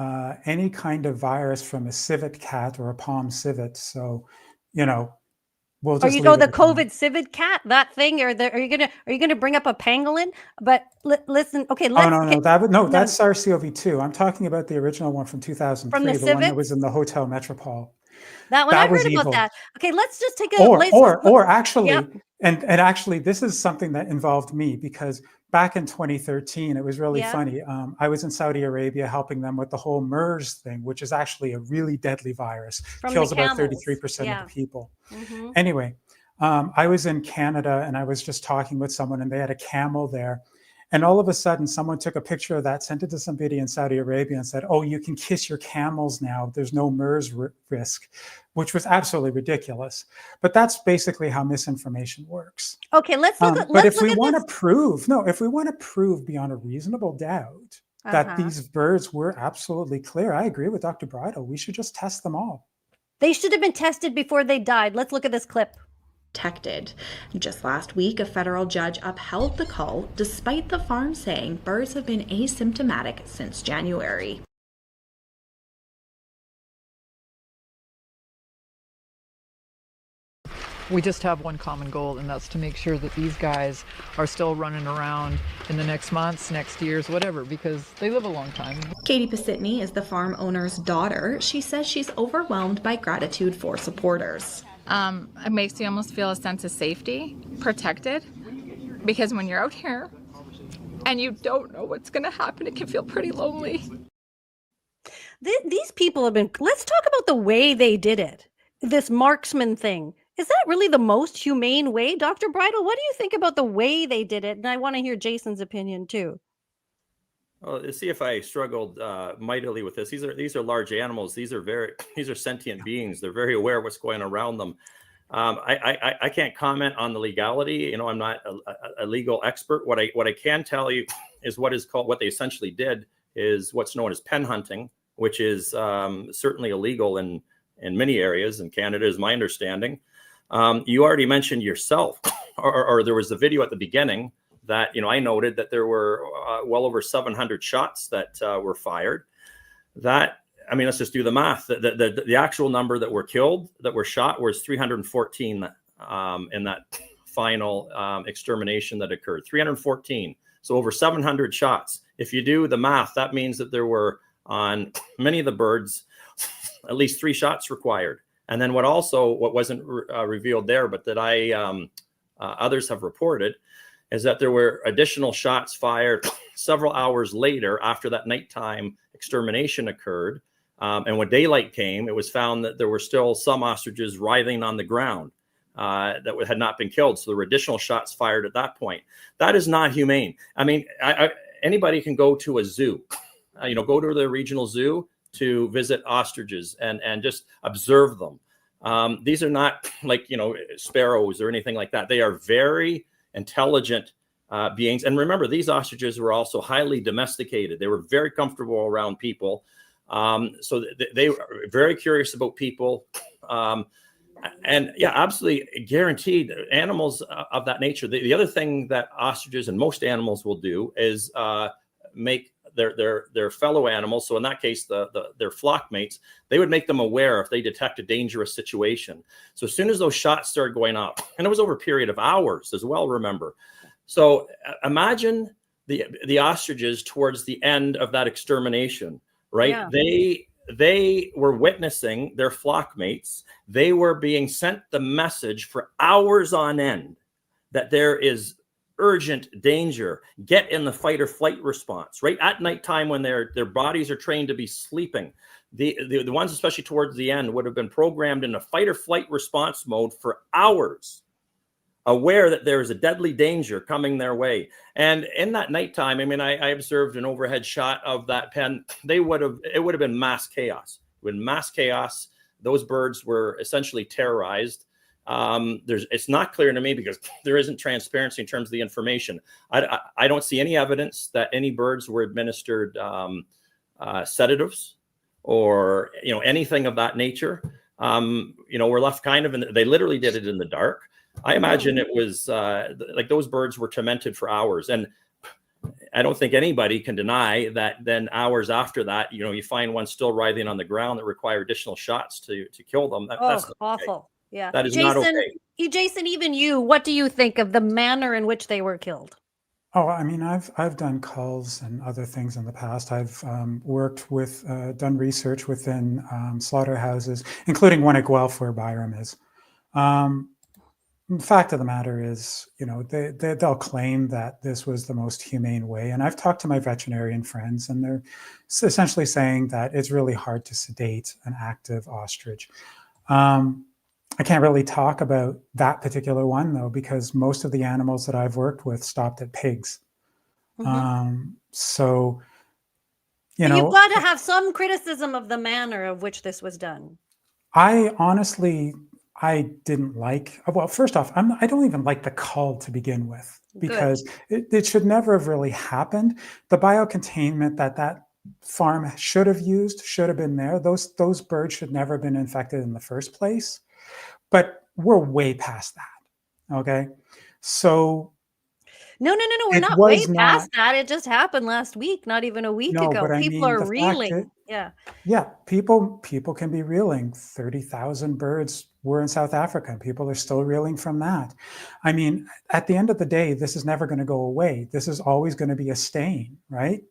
any kind of virus from a civet cat or a palm civet. So, we'll just. Or leave the it at that. COVID civet cat, that thing, or are you gonna bring up a pangolin? But listen, okay, Oh let's. no, that's SARS-CoV-2. I'm talking about the original one from 2003, From the the one that civets? was in the Hotel Metropole. That one, that I was heard about evil. that. Okay, let's just take a. Or actually, Yep. and actually, this is something that involved me because back in 2013, it was really Yeah. funny. I was in Saudi Arabia helping them with the whole MERS thing, which is actually a really deadly virus. From Kills the about camels. 33% Yeah. of the people. Mhm. Anyway, I was in Canada and I was just talking with someone and they had a camel there. And all of a sudden, someone took a picture of that, sent it to somebody in Saudi Arabia and said, "Oh, you can kiss your camels now. There's no MERS risk," which was absolutely ridiculous. But that's basically how misinformation works. Okay, let's look at. But Let's if look we at want this. to prove beyond a reasonable doubt that these birds were absolutely clear, I agree with Dr. Bridle. We should just test them all. They should have been tested before they died. Let's look at this clip. Protected. Just last week, a federal judge upheld the cull despite the farm saying birds have been asymptomatic since January. We just have one common goal, and that's to make sure that these guys are still running around in the next months, next years, whatever, because they live a long time. Katie Pasitny is the farm owner's daughter. She says she's overwhelmed by gratitude for supporters. It makes you almost feel a sense of safety, protected, because when you're out here and you don't know what's going to happen, it can feel pretty lonely. These people have been. Let's talk about the way they did it. This marksman thing. Is that really the most humane way, Dr. Bridle? What do you think about the way they did it? And I want to hear Jason's opinion too. Well, the CFIA struggled mightily with this. These are large animals. These are sentient beings. They're very aware of what's going around them. I can't comment on the legality. You know, I'm not a legal expert. What I can tell you is what they essentially did is what's known as pen hunting, which is certainly illegal in many areas in Canada, is my understanding. You already mentioned yourself, or there was a video at the beginning that, you know, I noted that there were well over 700 shots that were fired. I mean, let's just do the math. The actual number that were killed, that were shot, was 314 in that final extermination that occurred. 314. So over 700 shots. If you do the math, that means that there were, on many of the birds, at least 3 shots required. And then what wasn't revealed there, but that others have reported, is that there were additional shots fired several hours later after that nighttime extermination occurred. And when daylight came, it was found that there were still some ostriches writhing on the ground that had not been killed. So there were additional shots fired at that point. That is not humane. I mean, anybody can go to a zoo, go to the regional zoo to visit ostriches and just observe them. These are not like, sparrows or anything like that. They are very intelligent beings. And remember, these ostriches were also highly domesticated. They were very comfortable around people. So they were very curious about people. And yeah, absolutely guaranteed animals of that nature. The other thing that ostriches and most animals will do is make their fellow animals, so in that case, their flock mates, they would make them aware if they detect a dangerous situation. So as soon as those shots started going up, and it was over a period of hours as well, remember. So imagine the ostriches towards the end of that extermination, right? Yeah. They were witnessing their flock mates. They were being sent the message for hours on end that there is urgent danger. Get in the fight or flight response, right? At nighttime, when their bodies are trained to be sleeping, the ones, especially towards the end, would have been programmed in a fight or flight response mode for hours, aware that there is a deadly danger coming their way. And in that nighttime, I mean, I observed an overhead shot of that pen. It would have been mass chaos. When mass chaos, those birds were essentially terrorized. It's not clear to me, because there isn't transparency in terms of the information. I don't see any evidence that any birds were administered sedatives or anything of that nature. We're left kind of they literally did it in the dark. I imagine it was like those birds were tormented for hours. And I don't think anybody can deny that then hours after that, you find one still writhing on the ground that require additional shots to kill them. That's awful. Okay. Yeah. That is not okay. Jason, even you, what do you think of the manner in which they were killed? Oh, I mean, I've done culls and other things in the past. I've worked with, done research within slaughterhouses, including one at Guelph where Byram is. The fact of the matter is, they'll claim that this was the most humane way. And I've talked to my veterinarian friends, and they're essentially saying that it's really hard to sedate an active ostrich. I can't really talk about that particular one, though, because most of the animals that I've worked with stopped at pigs. Mm-hmm. So, you've got to have some criticism of the manner of which this was done. I didn't like, well, first off, I don't even like the cull to begin with, because it should never have really happened. The biocontainment that farm should have used should have been there. Those birds should never have been infected in the first place. But we're way past that. Okay. So. No. We're not way past that. It just happened last week, not even a week ago. But people are reeling. Yeah. People can be reeling. 30,000 birds were in South Africa, and people are still reeling from that. I mean, at the end of the day, this is never going to go away. This is always going to be a stain, right?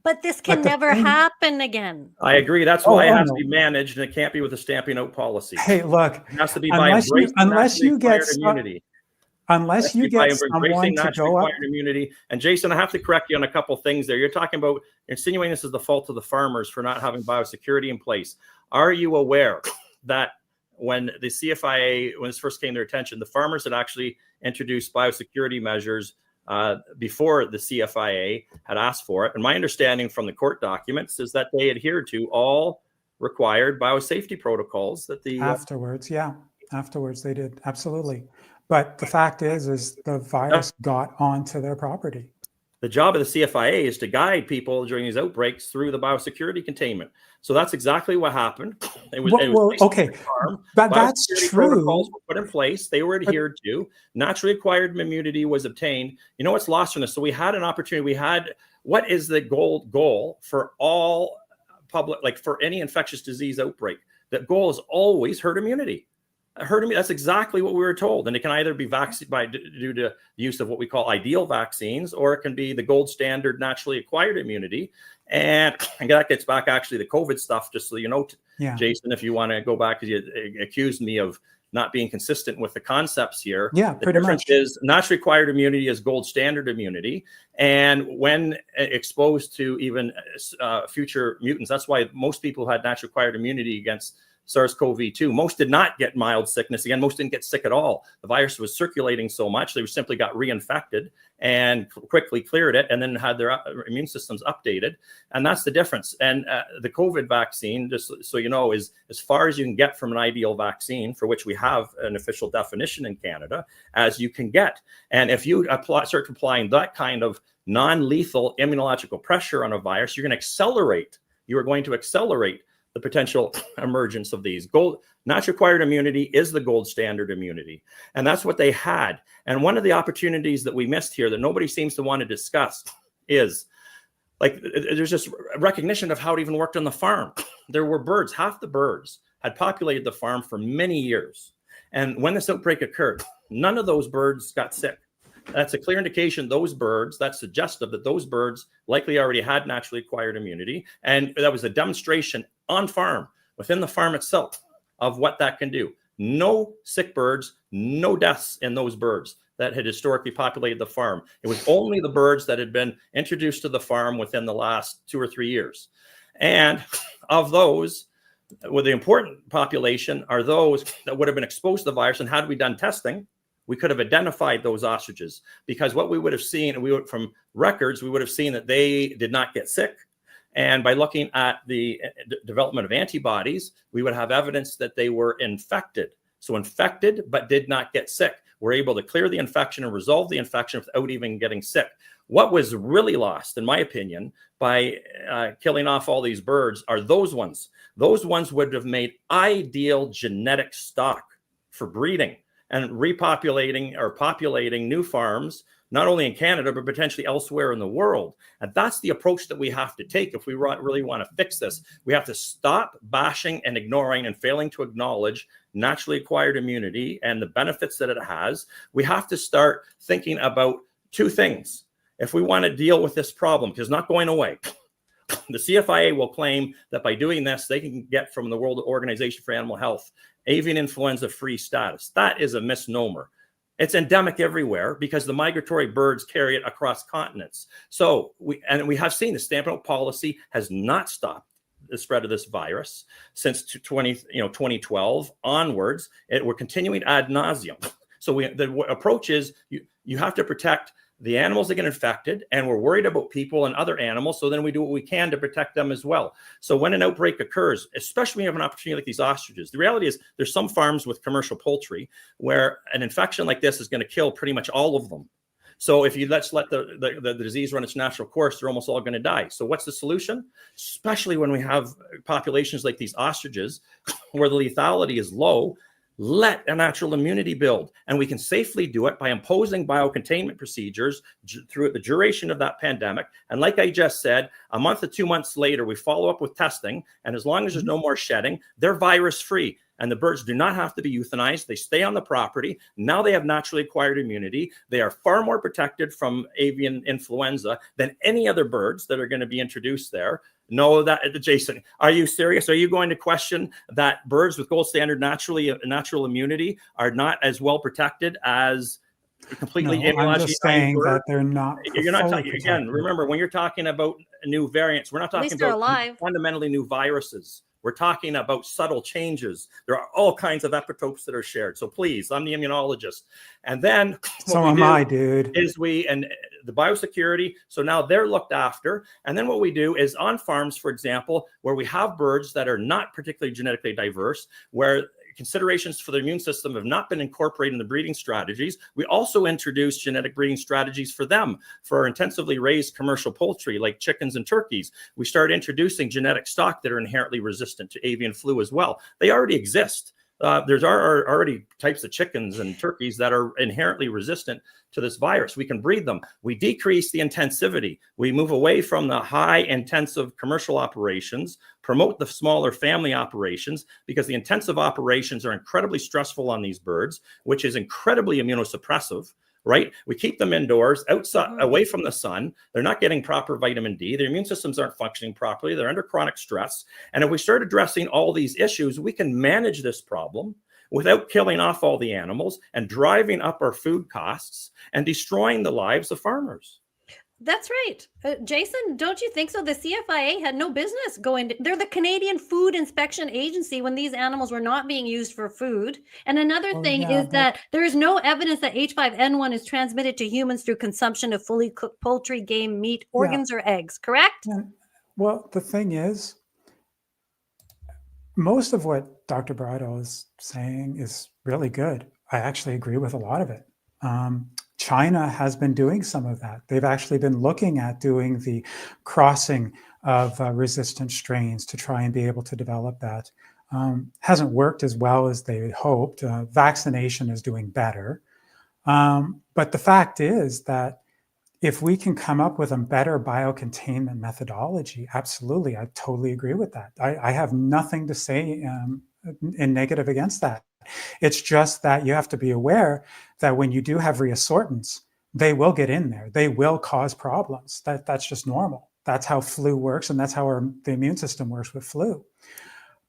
But this can never happen again. I agree. That's why it has to be managed, and it can't be with a stamping out policy. Hey, look, it has to be unless you get immunity. Unless you get someone to go up. Immunity. And Jason, I have to correct you on a couple things there. You're talking about insinuating this is the fault of the farmers for not having biosecurity in place. Are you aware that when the CFIA, when this first came to their attention, the farmers had actually introduced biosecurity measures before the CFIA had asked for it. And my understanding from the court documents is that they adhered to all required biosafety protocols that the afterwards they did, absolutely. But the fact is the virus got onto their property. The job of the CFIA is to guide people during these outbreaks through the biosecurity containment. So that's exactly what happened. It was okay. That's true. Protocols were put in place. They were adhered to. Naturally acquired immunity was obtained. You know what's lost from this? So we had an opportunity. What is the goal for all public, like for any infectious disease outbreak? The goal is always herd immunity. That's exactly what we were told. And it can either be due to the use of what we call ideal vaccines, or it can be the gold standard naturally acquired immunity. And that gets back actually the COVID stuff, just so you know, Jason, if you want to go back, because you accused me of not being consistent with the concepts here. Yeah, pretty much. Is naturally acquired immunity is gold standard immunity. And when exposed to even future mutants, that's why most people who had naturally acquired immunity against SARS-CoV-2. Most did not get mild sickness. Again, most didn't get sick at all. The virus was circulating so much, they simply got reinfected and quickly cleared it and then had their immune systems updated. And that's the difference. And the COVID vaccine, just so you know, is as far as you can get from an ideal vaccine, for which we have an official definition in Canada, as you can get. And if you start applying that kind of non-lethal immunological pressure on a virus, you're going to accelerate the potential emergence of these. Naturally acquired immunity is the gold standard immunity. And that's what they had. And one of the opportunities that we missed here that nobody seems to want to discuss is, like, there's just recognition of how it even worked on the farm. There were birds, half the birds had populated the farm for many years. And when this outbreak occurred, none of those birds got sick. That's a clear indication that's suggestive that those birds likely already had naturally acquired immunity. And that was a demonstration on farm, within the farm itself, of what that can do. No sick birds, no deaths in those birds that had historically populated the farm. It was only the birds that had been introduced to the farm within the last 2 or 3 years. And of those, well, the important population are those that would have been exposed to the virus. And had we done testing, we could have identified those ostriches, because what we would have seen, from records, we would have seen that they did not get sick. And by looking at the development of antibodies, we would have evidence that they were infected. So infected, but did not get sick. We're able to clear the infection and resolve the infection without even getting sick. What was really lost, in my opinion, by killing off all these birds are those ones. Those ones would have made ideal genetic stock for breeding and repopulating or populating new farms, not only in Canada, but potentially elsewhere in the world. And that's the approach that we have to take if we really want to fix this. We have to stop bashing and ignoring and failing to acknowledge naturally acquired immunity and the benefits that it has. We have to start thinking about two things if we want to deal with this problem, because it's not going away. The CFIA will claim that by doing this, they can get from the World Organization for Animal Health avian influenza-free status. That is a misnomer. It's endemic everywhere because the migratory birds carry it across continents. So we have seen the stamp out policy has not stopped the spread of this virus since 2012 onwards. We're continuing ad nauseum. So the approach is you have to protect the animals that get infected, and we're worried about people and other animals. So then we do what we can to protect them as well. So when an outbreak occurs, especially when you have an opportunity like these ostriches, the reality is there's some farms with commercial poultry where an infection like this is going to kill pretty much all of them. So if you let the disease run its natural course, they're almost all going to die. So what's the solution? Especially when we have populations like these ostriches where the lethality is low, let a natural immunity build. And we can safely do it by imposing biocontainment procedures through the duration of that pandemic. And like I just said, a month or 2 months later, we follow up with testing. And as long as there's no more shedding, they're virus free. And the birds do not have to be euthanized. They stay on the property. Now they have naturally acquired immunity. They are far more protected from avian influenza than any other birds that are going to be introduced there. No, Jason, are you serious? Are you going to question that birds with gold standard natural immunity are not as well protected as completely immunized? I'm just saying that they're not. You're not talking again. Remember, when you're talking about new variants, we're not talking about fundamentally new viruses. We're talking about subtle changes. There are all kinds of epitopes that are shared. So please, I'm the immunologist. And then So am I, dude. Is the biosecurity. So now they're looked after. And then what we do is on farms, for example, where we have birds that are not particularly genetically diverse, where considerations for the immune system have not been incorporated in the breeding strategies. We also introduce genetic breeding strategies for them, for intensively raised commercial poultry like chickens and turkeys. We start introducing genetic stock that are inherently resistant to avian flu as well. They already exist. There's already types of chickens and turkeys that are inherently resistant to this virus. We can breed them. We decrease the intensivity. We move away from the high intensive commercial operations, promote the smaller family operations, because the intensive operations are incredibly stressful on these birds, which is incredibly immunosuppressive. Right? We keep them indoors, outside, away from the sun. They're not getting proper vitamin D. Their immune systems aren't functioning properly. They're under chronic stress. And if we start addressing all these issues, we can manage this problem without killing off all the animals and driving up our food costs and destroying the lives of farmers. That's right. Jason, don't you think so? The CFIA had no business going to, they're the Canadian Food Inspection Agency when these animals were not being used for food. And another thing is that there is no evidence that H5N1 is transmitted to humans through consumption of fully cooked poultry, game, meat, organs, or eggs, correct? Well, the thing is, most of what Dr. Bridle is saying is really good. I actually agree with a lot of it. China has been doing some of that. They've actually been looking at doing the crossing of resistant strains to try and be able to develop that. Hasn't worked as well as they hoped. Vaccination is doing better. But the fact is that if we can come up with a better biocontainment methodology, absolutely, I totally agree with that. I have nothing to say in negative against that. It's just that you have to be aware that when you do have reassortants, they will get in there. They will cause problems. That's just normal. That's how flu works, and that's how the immune system works with flu.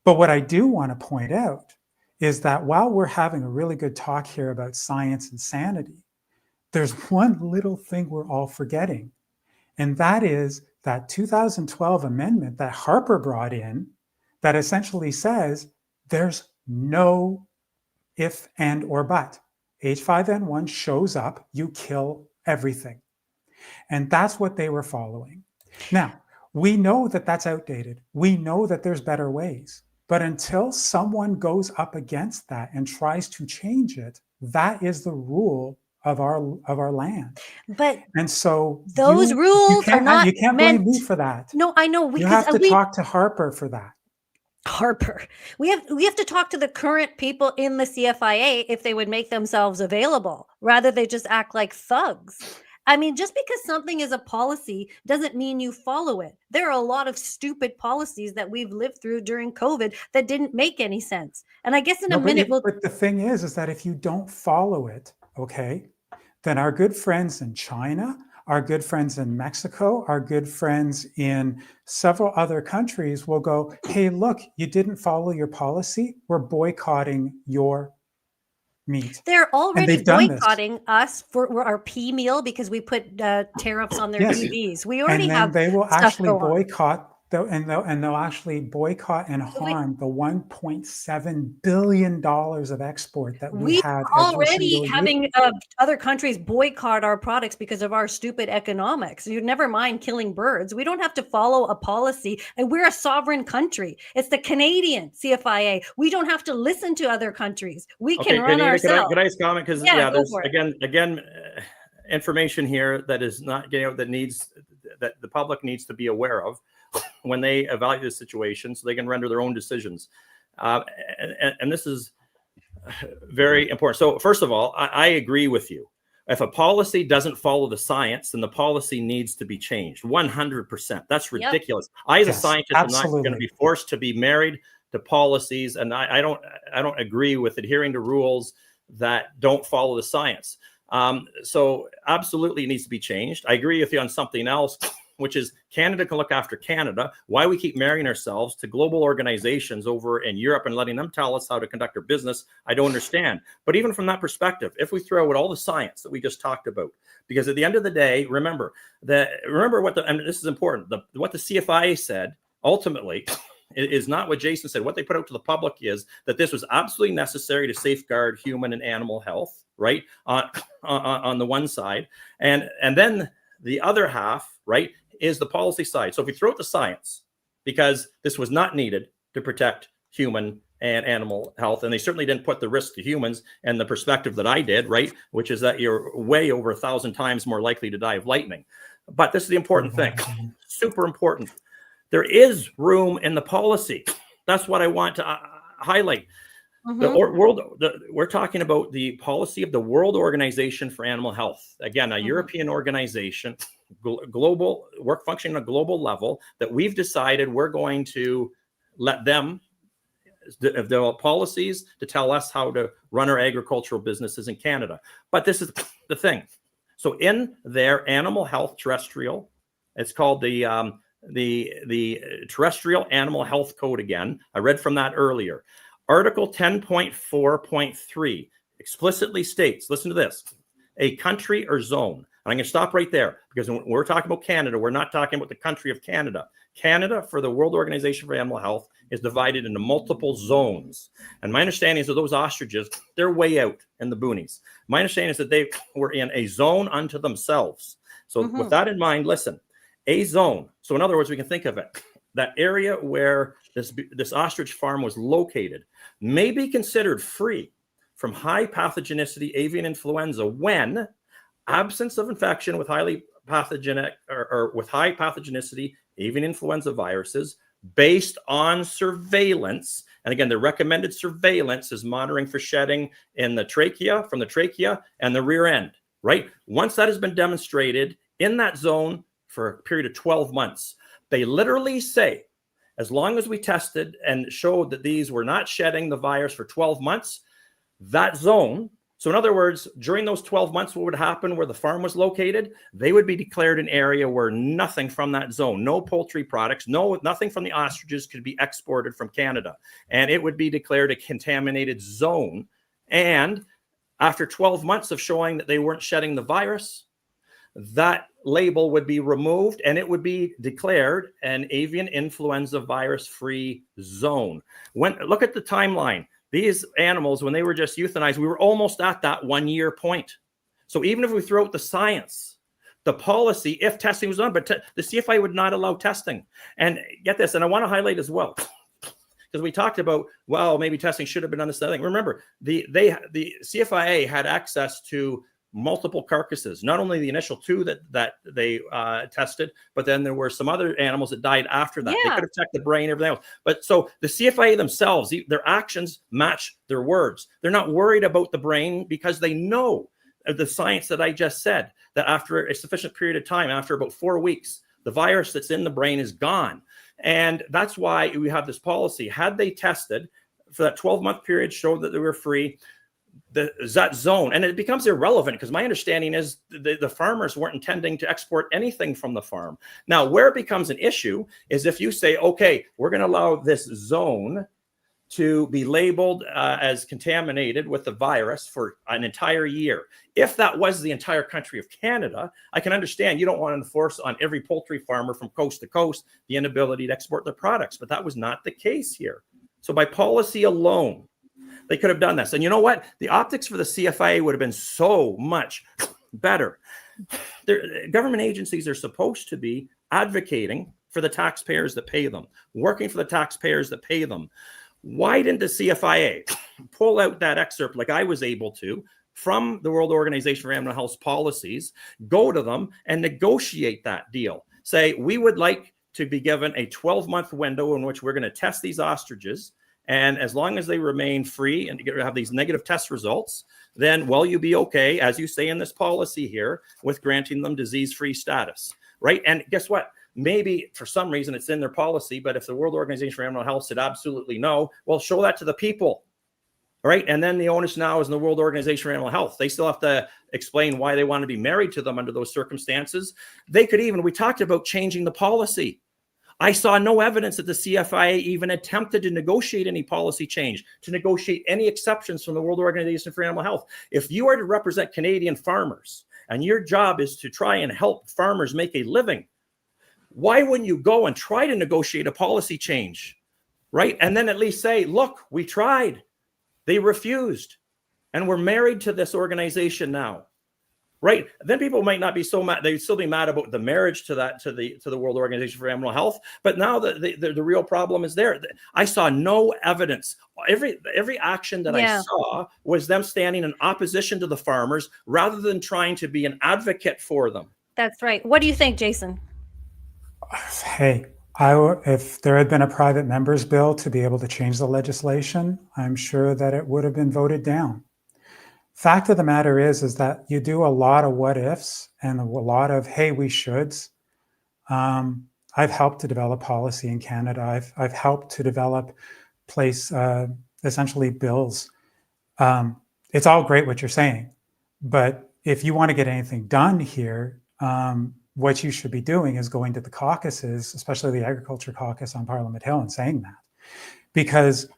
But what I do want to point out is that while we're having a really good talk here about science and sanity, there's one little thing we're all forgetting, and that is that 2012 amendment that Harper brought in that essentially says there's no if, and, or but. H5N1 shows up, you kill everything. And that's what they were following. Now, we know that that's outdated. We know that there's better ways. But until someone goes up against that and tries to change it, that is the rule of our land. But and so those rules are not you can't blame me for that. No, I know. You have to talk to Harper for that. Harper. We have to talk to the current people in the CFIA if they would make themselves available, rather they just act like thugs. I mean, just because something is a policy doesn't mean you follow it. There are a lot of stupid policies that we've lived through during COVID that didn't make any sense. And I guess in a minute but the thing is that if you don't follow it, okay, then our good friends in China, our good friends in Mexico, our good friends in several other countries will go, hey, look, you didn't follow your policy. We're boycotting your meat. They're already boycotting us for our pea meal because we put tariffs on their PBs. We already have. They will actually boycott. And they'll actually boycott and harm the $1.7 billion of export that we had. Already having other countries boycott our products because of our stupid economics. You never mind killing birds. We don't have to follow a policy, and we're a sovereign country. It's the Canadian CFIA. We don't have to listen to other countries. We can run ourselves. Could I just comment? Because there's again information here that is not that the public needs to be aware of when they evaluate the situation so they can render their own decisions. And this is very important. So first of all, I agree with you. If a policy doesn't follow the science, then the policy needs to be changed 100%. That's ridiculous. Yep. I, as a scientist, am not going to be forced to be married to policies. And I don't agree with adhering to rules that don't follow the science. So absolutely it needs to be changed. I agree with you on something else, which is Canada can look after Canada. Why we keep marrying ourselves to global organizations over in Europe and letting them tell us how to conduct our business, I don't understand. But even from that perspective, if we throw out all the science that we just talked about, because at the end of the day, remember what and this is important, what the CFIA said ultimately is not what Jason said. What they put out to the public is that this was absolutely necessary to safeguard human and animal health, right? On the one side, and then the other half, right, is the policy side. So if we throw out the science, because this was not needed to protect human and animal health, and they certainly didn't put the risk to humans and the perspective that I did, right, which is that you're way over 1,000 times more likely to die of lightning. But this is the important thing, super important. There is room in the policy. That's what I want to highlight. We're talking about the policy of the World Organization for Animal Health. Again, a European organization, global, work functioning on a global level, that we've decided we're going to let them develop policies to tell us how to run our agricultural businesses in Canada. But this is the thing. So in their animal health terrestrial, it's called the Terrestrial Animal Health Code again. I read from that earlier. Article 10.4.3 explicitly states, listen to this, a country or zone. And I'm going to stop right there, because when we're talking about Canada, we're not talking about the country of Canada. Canada, for the World Organization for Animal Health, is divided into multiple zones. And my understanding is that those ostriches, they're way out in the boonies. My understanding is that they were in a zone unto themselves. So with that in mind, listen, a zone. So in other words, we can think of it, that area where this ostrich farm was located may be considered free from high pathogenicity avian influenza when absence of infection with highly pathogenic or with high pathogenicity avian influenza viruses based on surveillance. And again, the recommended surveillance is monitoring for shedding in the trachea, from the trachea and the rear end, right? Once that has been demonstrated in that zone for a period of 12 months, they literally say, as long as we tested and showed that these were not shedding the virus for 12 months, that zone, so in other words, during those 12 months, what would happen where the farm was located? They would be declared an area where nothing from that zone, no poultry products, nothing from the ostriches could be exported from Canada. And it would be declared a contaminated zone. And after 12 months of showing that they weren't shedding the virus, that label would be removed and it would be declared an avian influenza virus-free zone. Look at the timeline. These animals, when they were just euthanized, we were almost at that 1 year point. So even if we throw out the science, the policy, if testing was done, but the CFIA would not allow testing. And get this, and I want to highlight as well, because we talked about, well, maybe testing should have been done this thing. Remember, the CFIA had access to multiple carcasses, not only the initial 2 that they tested, but then there were some other animals that died after that. They could have checked the brain, everything else. But so the CFIA themselves, their actions match their words. They're not worried about the brain because they know the science that I just said, that after a sufficient period of time, after about 4 weeks, the virus that's in the brain is gone. And that's why we have this policy. Had they tested for that 12-month period, showed that they were free, that zone, and it becomes irrelevant, because my understanding is the farmers weren't intending to export anything from the farm. Now, where it becomes an issue is if you say, okay, we're going to allow this zone to be labeled as contaminated with the virus for an entire year. If that was the entire country of Canada, I can understand you don't want to enforce on every poultry farmer from coast to coast the inability to export their products, but that was not the case here. So by policy alone, they could have done this. And you know what? The optics for the CFIA would have been so much better. Government agencies are supposed to be advocating for the taxpayers that pay them, working for the taxpayers that pay them. Why didn't the CFIA pull out that excerpt like I was able to from the World Organization for Animal Health policies, go to them and negotiate that deal? Say, we would like to be given a 12-month window in which we're going to test these ostriches. And as long as they remain free and have these negative test results, then will you be okay, as you say in this policy here, with granting them disease-free status, right? And guess what? Maybe for some reason it's in their policy, but if the World Organization for Animal Health said absolutely no, well, show that to the people, right? And then the onus now is in the World Organization for Animal Health. They still have to explain why they want to be married to them under those circumstances. They could even, we talked about changing the policy. I saw no evidence that the CFIA even attempted to negotiate any policy change, to negotiate any exceptions from the World Organization for Animal Health. If you are to represent Canadian farmers and your job is to try and help farmers make a living, why wouldn't you go and try to negotiate a policy change? right? And then at least say, look, we tried. They refused. And we're married to this organization now. Right. Then people might not be so mad. They'd still be mad about the marriage to the World Organization for Animal Health. But now the real problem is there. I saw no evidence. Every action that I saw was them standing in opposition to the farmers rather than trying to be an advocate for them. That's right. What do you think, Jason? Hey, if there had been a private member's bill to be able to change the legislation, I'm sure that it would have been voted down. Fact of the matter is that you do a lot of what ifs and a lot of, hey, we shoulds. I've helped to develop policy in Canada. I've helped to develop essentially bills. It's all great what you're saying, but if you want to get anything done here, what you should be doing is going to the caucuses, especially the Agriculture Caucus on Parliament Hill, and saying that, because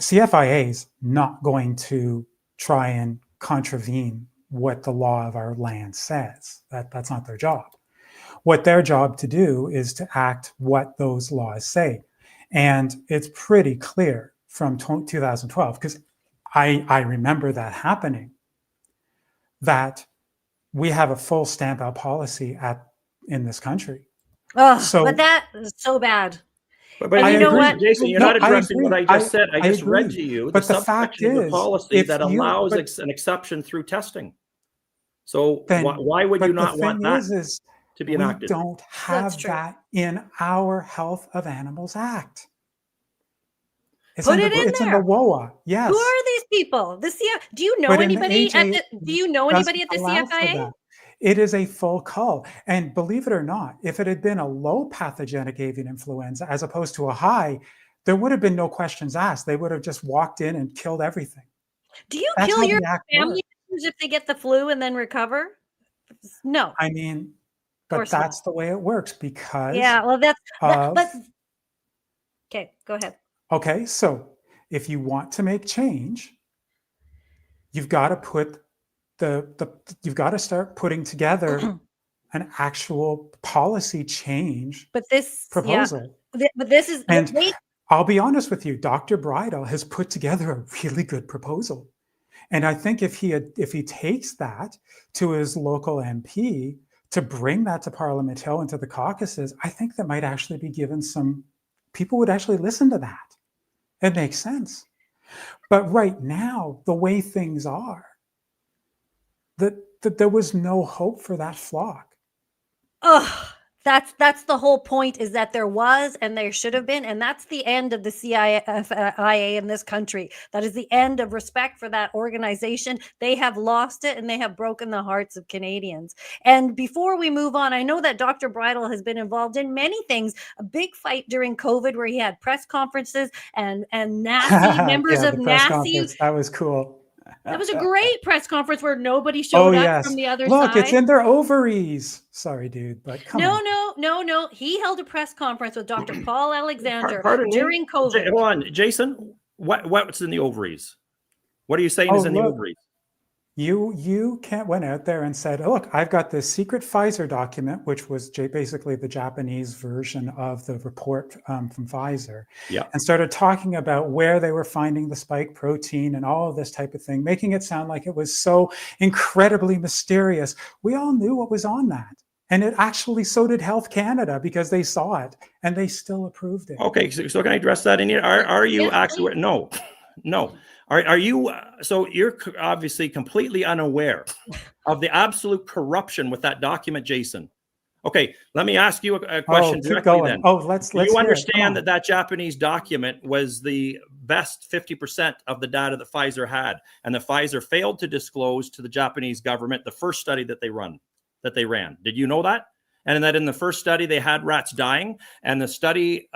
CFIA is not going to try and contravene what the law of our land says. That's not their job. What their job to do is to act what those laws say. And it's pretty clear from 2012, because I remember that happening, that we have a full stamp out policy in this country. Oh, but that is so bad. But you know what, Jason, you're not addressing what I just said. I just read to you the subsection of the policy that allows an exception through testing. So why would you not want that to be enacted? We don't have that in our Health of Animals Act. It's in the WOA. Yes. Who are these people? Do you know anybody at the CFIA? It is a full cull. And believe it or not, if it had been a low pathogenic avian influenza as opposed to a high, there would have been no questions asked. They would have just walked in and killed everything. Do you kill your family members if they get the flu and then recover? No. I mean, but that's the way it works, because okay, go ahead. Okay, so if you want to make change, you've got to put you've got to start putting together an actual policy change proposal. But this is, and I'll be honest with you, Dr. Bridle has put together a really good proposal. And I think if he takes that to his local MP to bring that to Parliament Hill and to the caucuses, I think that might actually be given people would actually listen to that. It makes sense. But right now, the way things are, that there was no hope for that flock. Oh, that's the whole point, is that there was and there should have been, and that's the end of the CFIA in this country. That is the end of respect for that organization. They have lost it, and they have broken the hearts of Canadians. And before we move on, I know that Dr. Bridle has been involved in many things. A big fight during COVID where he had press conferences and NACI members of NACI. That was cool. That was a great press conference where nobody showed up from the other side. Look, it's in their ovaries. Sorry, dude, but come on. No. He held a press conference with Dr. Paul Alexander during COVID. Hold on, Jason. What's in the ovaries? What are you saying is in the ovaries? You went out there and said, look, I've got this secret Pfizer document, which was basically the Japanese version of the report from Pfizer, and started talking about where they were finding the spike protein and all of this type of thing, making it sound like it was so incredibly mysterious. We all knew what was on that. And it actually, so did Health Canada, because they saw it and they still approved it. Okay, so can I address that in here? Are you actually, no. Are you, so you're obviously completely unaware of the absolute corruption with that document, Jason. Okay, let me ask you a question directly then. Let's Do you understand that Japanese document was the best 50% of the data that Pfizer had, and the Pfizer failed to disclose to the Japanese government the first study that they ran? Did you know that? And that in the first study, they had rats dying, and the study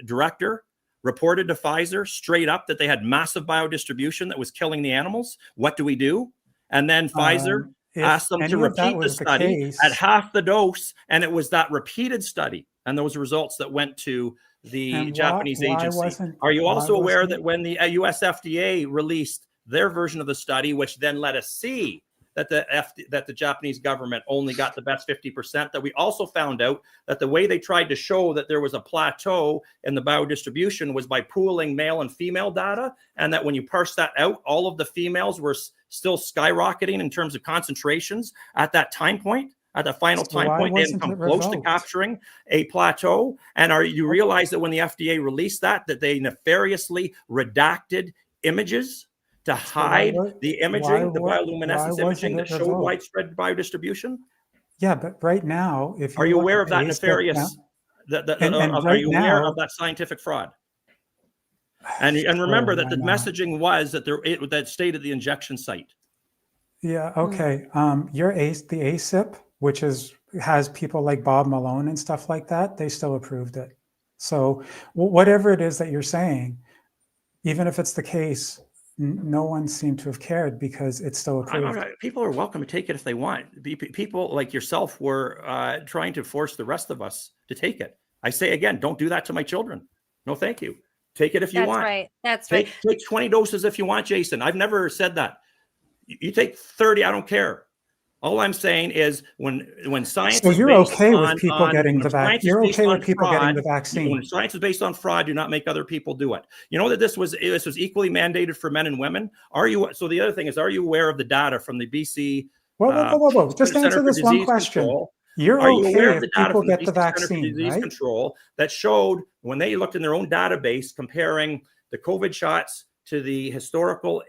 director reported to Pfizer straight up that they had massive biodistribution that was killing the animals. What do we do? And then Pfizer asked them to repeat the study at half the dose, and it was that repeated study and those results that went to the Japanese agency. Are you also aware that when the US FDA released their version of the study, which then let us see that the Japanese government only got the best 50%, that we also found out that the way they tried to show that there was a plateau in the biodistribution was by pooling male and female data, and that when you parse that out, all of the females were still skyrocketing in terms of concentrations at that time point. At the final time point, they didn't come close to capturing a plateau. And you realize that when the FDA released that they nefariously redacted images to hide the imaging, the bioluminescence imaging that showed widespread biodistribution? Yeah, but right now, if are you aware of that nefarious? Are you aware of that scientific fraud? And remember that the messaging was that that stayed at the injection site. Yeah. Okay. The ACIP, which has people like Bob Malone and stuff like that, they still approved it. So whatever it is that you're saying, even if it's the case, no one seemed to have cared because it's still approved. People are welcome to take it if they want. People like yourself were trying to force the rest of us to take it. I say again, don't do that to my children. No, thank you. Take it if you want. That's right. Take 20 doses if you want, Jason. I've never said that. You take 30, I don't care. All I'm saying is when science. So you're okay with people getting the vaccine. You're okay with people getting the vaccine. When science is based on fraud, do not make other people do it. You know that this was equally mandated for men and women. So the other thing is, are you aware of the data from the BC? Whoa. Just answer this one question. You're okay if people get the vaccine, right? Control that showed when they looked in their own database comparing the COVID shots to the historical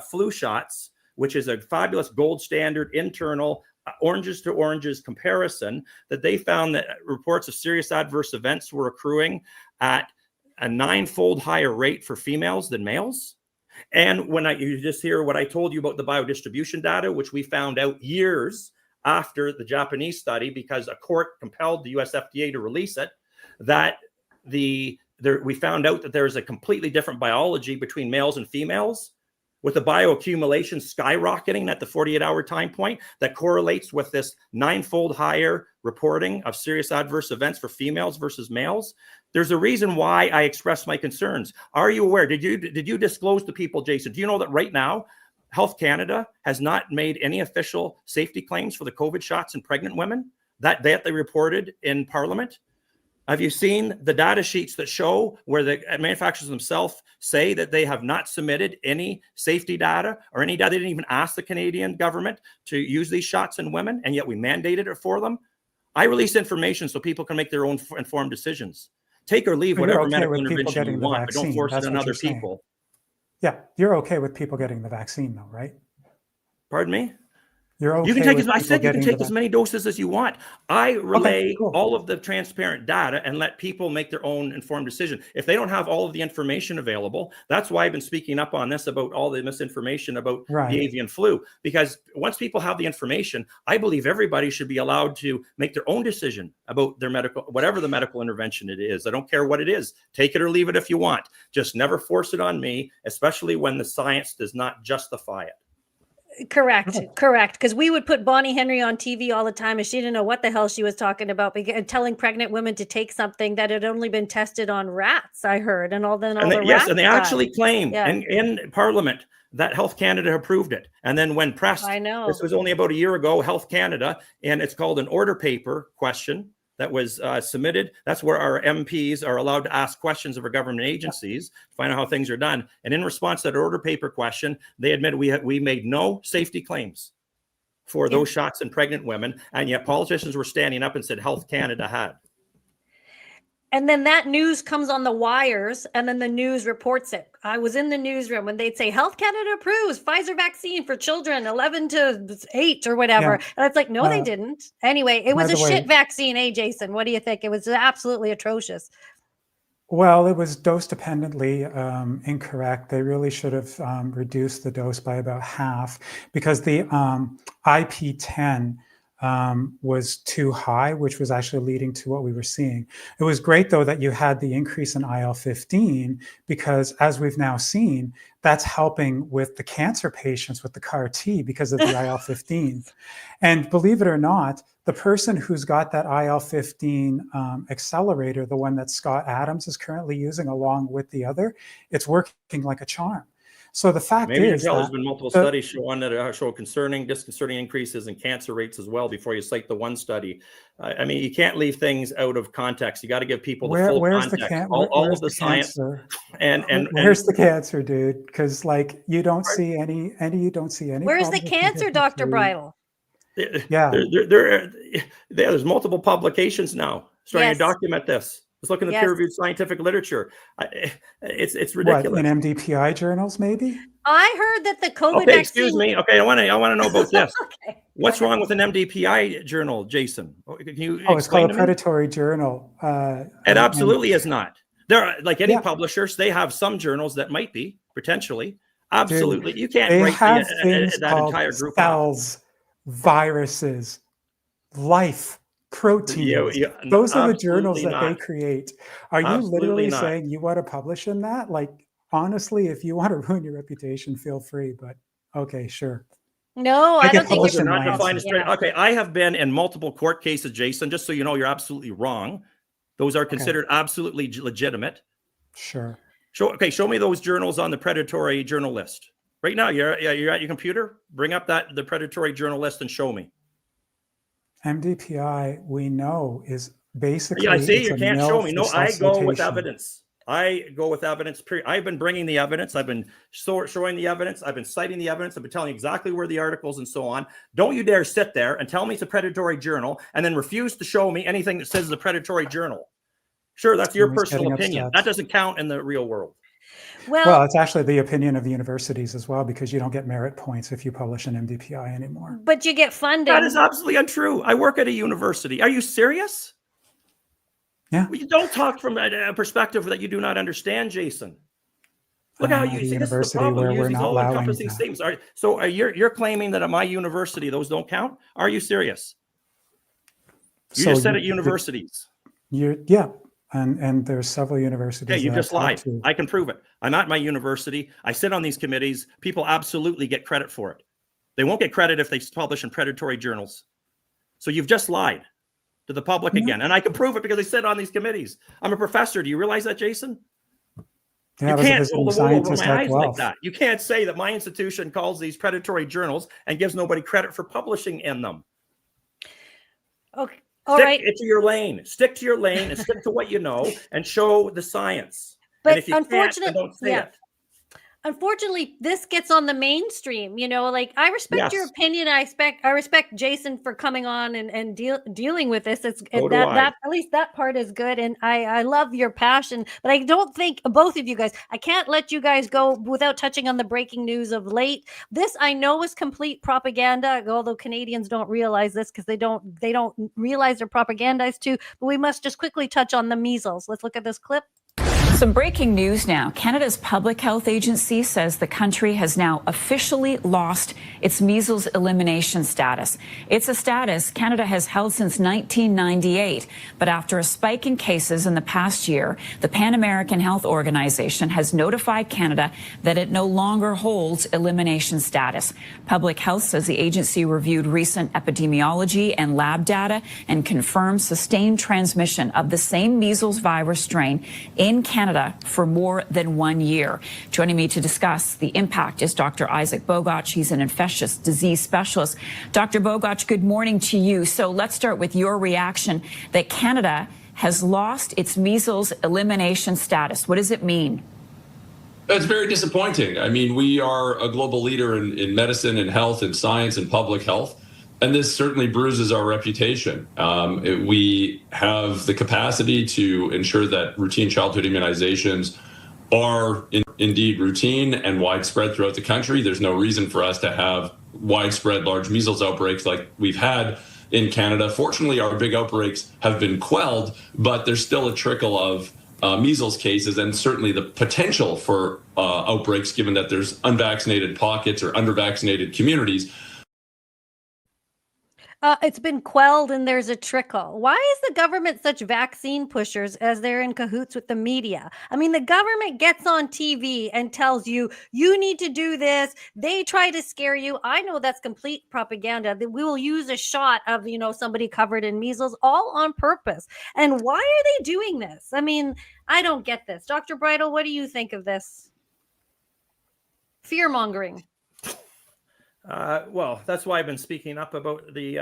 flu shots, which is a fabulous gold standard internal oranges to oranges comparison, that they found that reports of serious adverse events were accruing at a 9-fold higher rate for females than males. And when you just hear what I told you about the biodistribution data, which we found out years after the Japanese study, because a court compelled the US FDA to release it, that we found out that there is a completely different biology between males and females, with the bioaccumulation skyrocketing at the 48-hour time point that correlates with this 9-fold higher reporting of serious adverse events for females versus males. There's a reason why I expressed my concerns. Are you aware? Did you disclose to people, Jason? Do you know that right now, Health Canada has not made any official safety claims for the COVID shots in pregnant women that they reported in Parliament? Have you seen the data sheets that show where the manufacturers themselves say that they have not submitted any safety data or any data? They didn't even ask the Canadian government to use these shots in women, and yet we mandated it for them. I release information so people can make their own informed decisions. Take or leave whatever medical intervention you want, but don't force it on other people. Yeah, you're okay with people getting the vaccine, though, right? Pardon me? You're okay. You can take as many doses as you want. I relay all of the transparent data and let people make their own informed decision. If they don't have all of the information available, that's why I've been speaking up on this about all the misinformation about the avian flu. Because once people have the information, I believe everybody should be allowed to make their own decision about their whatever the medical intervention it is. I don't care what it is. Take it or leave it if you want. Just never force it on me, especially when the science does not justify it. Correct. Because we would put Bonnie Henry on TV all the time, and she didn't know what the hell she was talking about, telling pregnant women to take something that had only been tested on rats. I heard, and they actually claim in Parliament that Health Canada approved it. And then when pressed, this was only about a year ago, Health Canada, and it's called an order paper question that was submitted. That's where our MPs are allowed to ask questions of our government agencies to find out how things are done. And in response to that order paper question, they admitted we made no safety claims for those shots in pregnant women. And yet politicians were standing up and said Health Canada had. And then that news comes on the wires, and then the news reports it. I was in the newsroom when they'd say Health Canada approves Pfizer vaccine for children 11 to 8 or whatever. Yeah. And it's like, no, they didn't. Anyway, it was a shit vaccine, Jason? What do you think? It was absolutely atrocious. Well, it was dose dependently incorrect. They really should have reduced the dose by about half, because the IP10 was too high, which was actually leading to what we were seeing. It was great, though, that you had the increase in IL-15, because as we've now seen, that's helping with the cancer patients with the CAR T because of the IL-15. And believe it or not, the person who's got that IL-15 accelerator, the one that Scott Adams is currently using along with the other, it's working like a charm. So the fact Maybe you can is tell that there's been multiple the- studies show disconcerting increases in cancer rates as well before you cite the one study. I mean, you can't leave things out of context. You got to give people the full where's context, the all where's of the the science, cancer? and Where's the cancer, dude? Because like you don't see any Where's the problem with cancer, avian Dr. flu. Bridle? Yeah. there's multiple publications now starting Yes. to document this. Let's look in the Yes. peer-reviewed scientific literature. It's What, ridiculous. in MDPI journals, maybe? I heard that the COVID Okay, vaccine. excuse me. Okay, I want to know about this. Okay. What's wrong with an MDPI journal, Jason? Can you Oh, it's called explain a to me? predatory journal. It and absolutely is not. There are, like any Yeah. publishers, they have some journals that might be potentially. Absolutely. Dude, You can't they write have things that called entire group off. cells, viruses, life, proteins. Yeah, Those are the journals absolutely that they not. create. Are you Absolutely literally not. saying you want to publish in that? Like, honestly, if you want to ruin your reputation, feel free. But okay, sure. No, I I get don't think published it's in Not Lancet. defined as straight. Okay, I have been in multiple court cases, Jason, just so you know, you're absolutely wrong. Those are considered absolutely legitimate. Sure. Show me those journals on the predatory journal list. Right now, you're at your computer. Bring up the predatory journal list and show me. MDPI, we know, is basically. Yeah, I see. it's You a can't mill show me. for No, I go with suscitation. evidence. I go with evidence. Period. I've been bringing the evidence. I've been showing the evidence. I've been citing the evidence. I've been telling you exactly where the articles and so on. Don't you dare sit there and tell me it's a predatory journal and then refuse to show me anything that says it's a predatory journal. Sure, that's your Someone's personal getting opinion. upset. That doesn't count in the real world. Well, it's actually the opinion of the universities as well, because you don't get merit points if you publish an MDPI anymore. but you get funding. That is absolutely untrue. I work at a university. Are you serious? Yeah. Well, you don't talk from a perspective that you do not understand, Jason. Look how you At a see. This is the university problem. where You we're use these not allowing all-encompassing that. statements. You're claiming that at my university those don't count? Are you serious? You So just said you- at universities. Yeah. And there's several universities. Okay, you that just I've lied. talked to. I can prove it. I'm at my university. I sit on these committees. People absolutely get credit for it. They won't get credit if they publish in predatory journals. So you've just lied to the public again. And I can prove it because I sit on these committees. I'm a professor. Do you realize that, Jason? Yeah, I You was a can't visiting pull the wool over scientist my at eyes like Guelph. that. You can't say that my institution calls these predatory journals and gives nobody credit for publishing in them. Okay. All right. Stick to your lane. Stick to your lane and stick to what you know and show the science. But and if you can't, then don't say it. Unfortunately, this gets on the mainstream. You know, like I respect your Yes. opinion. I respect Jason for coming on and dealing with this. It's So do that I. at least that part is good, and I love your passion. But I don't think both of you guys. I can't let you guys go without touching on the breaking news of late. This I know is complete propaganda, although Canadians don't realize this because they don't realize they're propagandized too. But we must just quickly touch on the measles. Let's look at this clip. Some breaking news now. Canada's public health agency says the country has now officially lost its measles elimination status. It's a status Canada has held since 1998. But after a spike in cases in the past year, the Pan American Health Organization has notified Canada that it no longer holds elimination status. Public Health says the agency reviewed recent epidemiology and lab data and confirmed sustained transmission of the same measles virus strain in Canada for more than 1 year. Joining me to discuss the impact is Dr. Isaac Bogoch. He's an infectious disease specialist. Dr. Bogoch, good morning to you. So let's start with your reaction that Canada has lost its measles elimination status. What does it mean? It's very disappointing. I mean, we are a global leader in medicine and health and science and public health. And this certainly bruises our reputation. We have the capacity to ensure that routine childhood immunizations are indeed routine and widespread throughout the country. There's no reason for us to have widespread large measles outbreaks like we've had in Canada. Fortunately, our big outbreaks have been quelled, but there's still a trickle of measles cases and certainly the potential for outbreaks given that there's unvaccinated pockets or undervaccinated communities. It's been quelled and there's a trickle. Why is the government such vaccine pushers as they're in cahoots with the media? I mean, the government gets on TV and tells you, you need to do this. They try to scare you. I know that's complete propaganda. That we will use a shot of, somebody covered in measles all on purpose. And why are they doing this? I mean, I don't get this. Dr. Bridle, what do you think of this? Fear mongering. Well, that's why I've been speaking up about the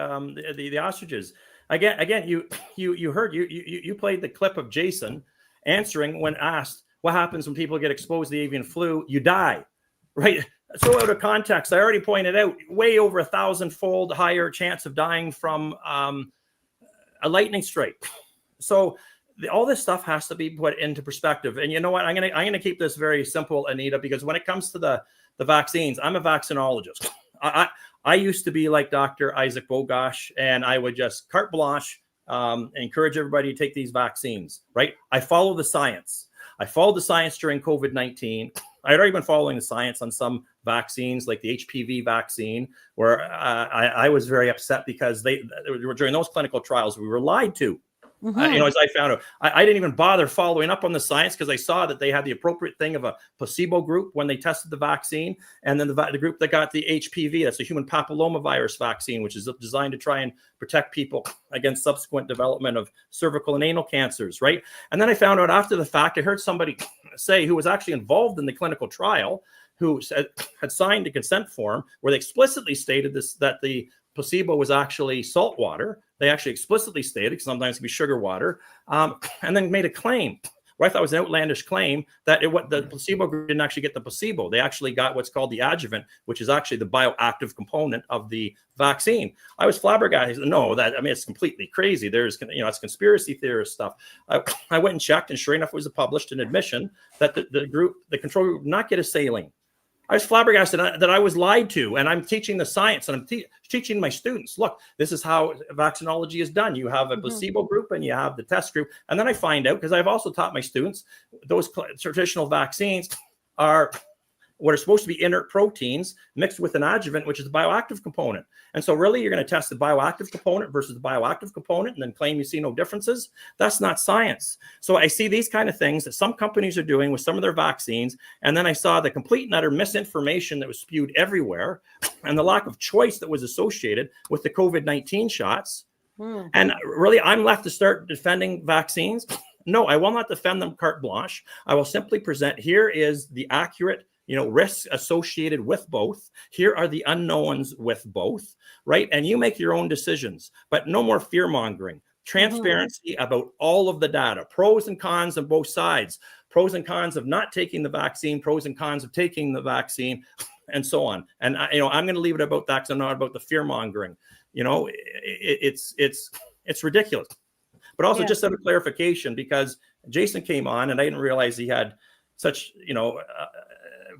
ostriches. Again, you heard you played the clip of Jason answering when asked what happens when people get exposed to the avian flu. You die, right? So out of context, I already pointed out way over 1,000-fold higher chance of dying from a lightning strike. So all this stuff has to be put into perspective. And you know what? I'm gonna keep this very simple, Anita, because when it comes to the vaccines, I'm a vaccinologist. I used to be like Dr. Isaac Bogosh, and I would just carte blanche encourage everybody to take these vaccines, right? I follow the science. I followed the science during COVID-19. I had already been following the science on some vaccines, like the HPV vaccine, where I was very upset because during those clinical trials, we were lied to. As I found out, I didn't even bother following up on the science because I saw that they had the appropriate thing of a placebo group when they tested the vaccine, and then the group that got the HPV, that's the human papillomavirus vaccine, which is designed to try and protect people against subsequent development of cervical and anal cancers, right? And then I found out after the fact, I heard somebody say who was actually involved in the clinical trial, who had signed a consent form where they explicitly stated that the placebo was actually salt water. They actually explicitly stated, because sometimes it can be sugar water, and then made a claim, what I thought was an outlandish claim, that the placebo group didn't actually get the placebo. They actually got what's called the adjuvant, which is actually the bioactive component of the vaccine. I was flabbergasted. No, it's completely crazy. There's, it's conspiracy theorist stuff. I went and checked, and sure enough, it was published an admission that the control group did not get a saline. I was flabbergasted that I was lied to, and I'm teaching the science, and I'm teaching my students, look, this is how vaccinology is done. You have a placebo group and you have the test group. And then I find out, because I've also taught my students, those traditional vaccines are what are supposed to be inert proteins mixed with an adjuvant, which is the bioactive component. And so really you're going to test the bioactive component versus the bioactive component and then claim you see no differences. That's not science. So I see these kind of things that some companies are doing with some of their vaccines. And then I saw the complete and utter misinformation that was spewed everywhere and the lack of choice that was associated with the COVID-19 shots. And really, I'm left to start defending vaccines. No, I will not defend them carte blanche. I will simply present, here is the accurate risks associated with both. Here are the unknowns with both, right? And you make your own decisions, but no more fear mongering. Transparency about all of the data, pros and cons on both sides, pros and cons of not taking the vaccine, pros and cons of taking the vaccine, and so on. And I'm going to leave it about that because I'm not about the fear mongering. It's ridiculous. But also just out of clarification, because Jason came on and I didn't realize he had such,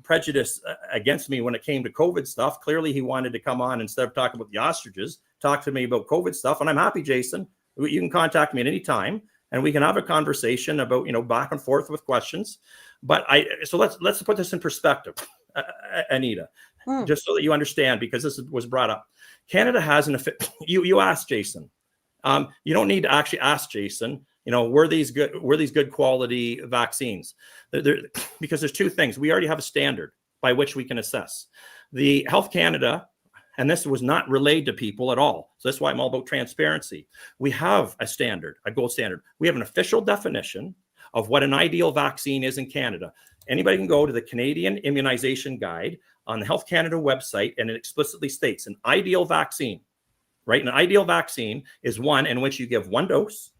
prejudice against me when it came to COVID stuff. Clearly he wanted to come on, instead of talking about the ostriches, talk to me about COVID stuff. And I'm happy, Jason, you can contact me at any time and we can have a conversation about, back and forth with questions. But so let's put this in perspective, Anita, just so that you understand, because this was brought up. Canada has you asked Jason, you don't need to actually ask Jason, were these good quality vaccines? Because there's two things. We already have a standard by which we can assess. The Health Canada, and this was not relayed to people at all. So that's why I'm all about transparency. We have a standard, a gold standard. We have an official definition of what an ideal vaccine is in Canada. Anybody can go to the Canadian Immunization Guide on the Health Canada website, and it explicitly states an ideal vaccine, right? An ideal vaccine is one in which you give one dose,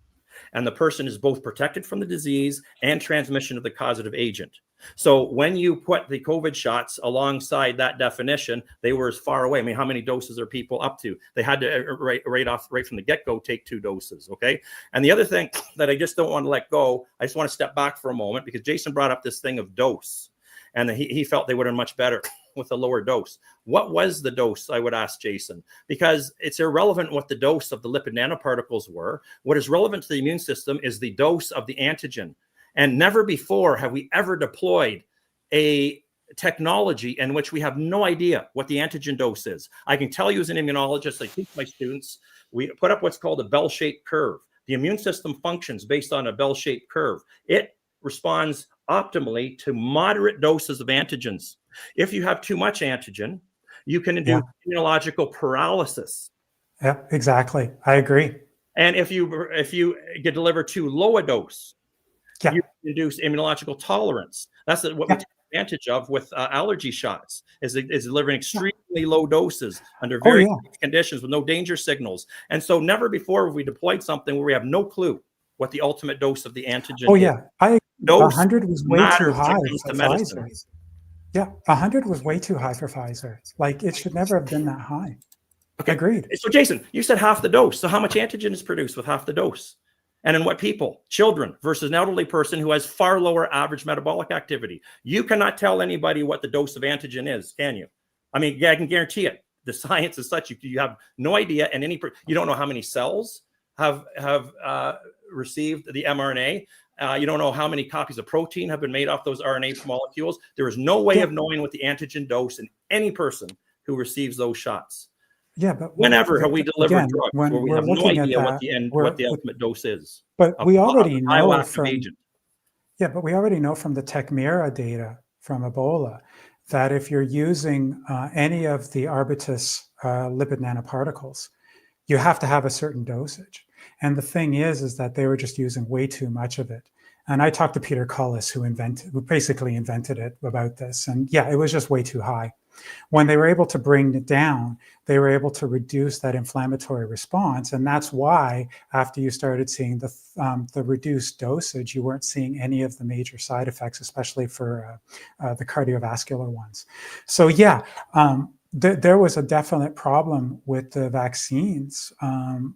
and the person is both protected from the disease and transmission of the causative agent. So when you put the COVID shots alongside that definition, they were as far away. I mean, how many doses are people up to? They had to right from the get-go take 2 doses, okay? And the other thing that I just don't want to let go, I just want to step back for a moment, because Jason brought up this thing of dose, and he felt they would have been much better with a lower dose. What was the dose, I would ask Jason? Because it's irrelevant what the dose of the lipid nanoparticles were. What is relevant to the immune system is the dose of the antigen. And never before have we ever deployed a technology in which we have no idea what the antigen dose is. I can tell you as an immunologist, I teach my students, we put up what's called a bell-shaped curve. The immune system functions based on a bell-shaped curve. It responds optimally to moderate doses of antigens. If you have too much antigen, you can induce immunological paralysis. Yeah, exactly. I agree. And if you deliver too low a dose, you induce immunological tolerance. That's what we advantage of with allergy shots, is delivering extremely low doses under Oh, very yeah. safe conditions with no danger signals. And so never before have we deployed something where we have no clue what the ultimate dose of the antigen Oh, is. yeah. Dose 100 was way too matters when high it comes for to medicine. Pfizer. Yeah, 100 was way too high for Pfizer. Like, it should never have been that high. Okay. Agreed. So Jason, you said half the dose. So how much antigen is produced with half the dose? And in what people? Children versus an elderly person who has far lower average metabolic activity. You cannot tell anybody what the dose of antigen is, can you? I mean, yeah, I can guarantee it. The science is such, you have no idea, and you don't know how many cells have received the mRNA. You don't know how many copies of protein have been made off those RNA molecules. There is no way of knowing what the antigen dose in any person who receives those shots. Yeah, but whenever have we delivered again, drugs when where we we're have no looking at idea that, what the ultimate dose is? But we already know bioactive from agent. Yeah, but we already know from the Tecmira data from Ebola that if you're using any of the Arbutus lipid nanoparticles, you have to have a certain dosage. And the thing is that they were just using way too much of it. And I talked to Peter Cullis, who basically invented it, about this. And yeah, it was just way too high. When they were able to bring it down, they were able to reduce that inflammatory response. And that's why after you started seeing the reduced dosage, you weren't seeing any of the major side effects, especially for the cardiovascular ones. So yeah, there was a definite problem with the vaccines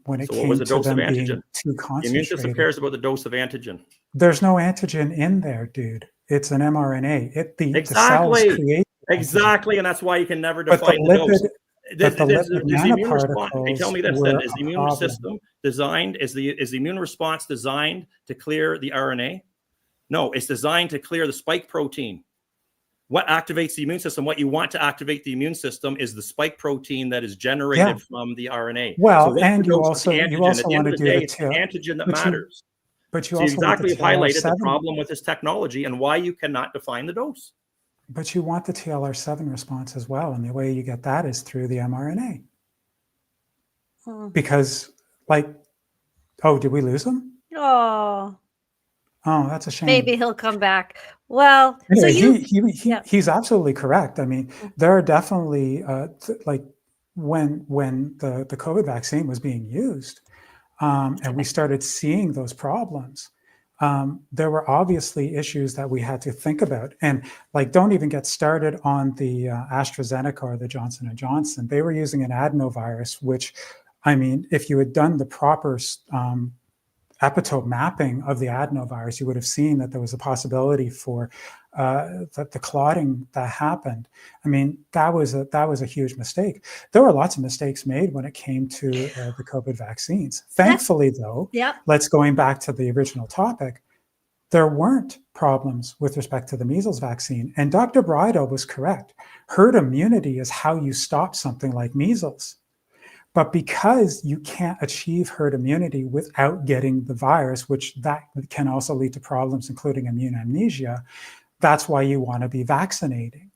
when it came to them being too concentrated. The immune system cares about the dose of antigen. There's no antigen in there, dude. It's an mRNA. The cells create Exactly, and that's why you can never define the dose. Is the immune response? Okay, tell me this: then is the immune system designed? Is the immune response designed to clear the RNA? No, it's designed to clear the spike protein. What activates the immune system? What you want to activate the immune system is the spike protein that is generated from the RNA. Well, so and you also want to do the antigen that matters. But you so also exactly want the highlighted the TLR7. problem with this technology and why you cannot define the dose. But you want the TLR7 response as well. And the way you get that is through the mRNA. Because, oh, did we lose him? Oh, that's a shame. Maybe he'll come back. Well, anyway, he's absolutely correct. I mean, there are definitely, when the COVID vaccine was being used, and we started seeing those problems, there were obviously issues that we had to think about. And don't even get started on the AstraZeneca or the Johnson & Johnson. They were using an adenovirus, which, I mean, if you had done the proper epitope mapping of the adenovirus, you would have seen that there was a possibility for the clotting that happened. I mean, that was a huge mistake. There were lots of mistakes made when it came to the COVID vaccines. Thankfully, though, going back to the original topic, there weren't problems with respect to the measles vaccine. And Dr. Bridle was correct. Herd immunity is how you stop something like measles. But because you can't achieve herd immunity without getting the virus, which that can also lead to problems, including immune amnesia, that's why you want to be vaccinating.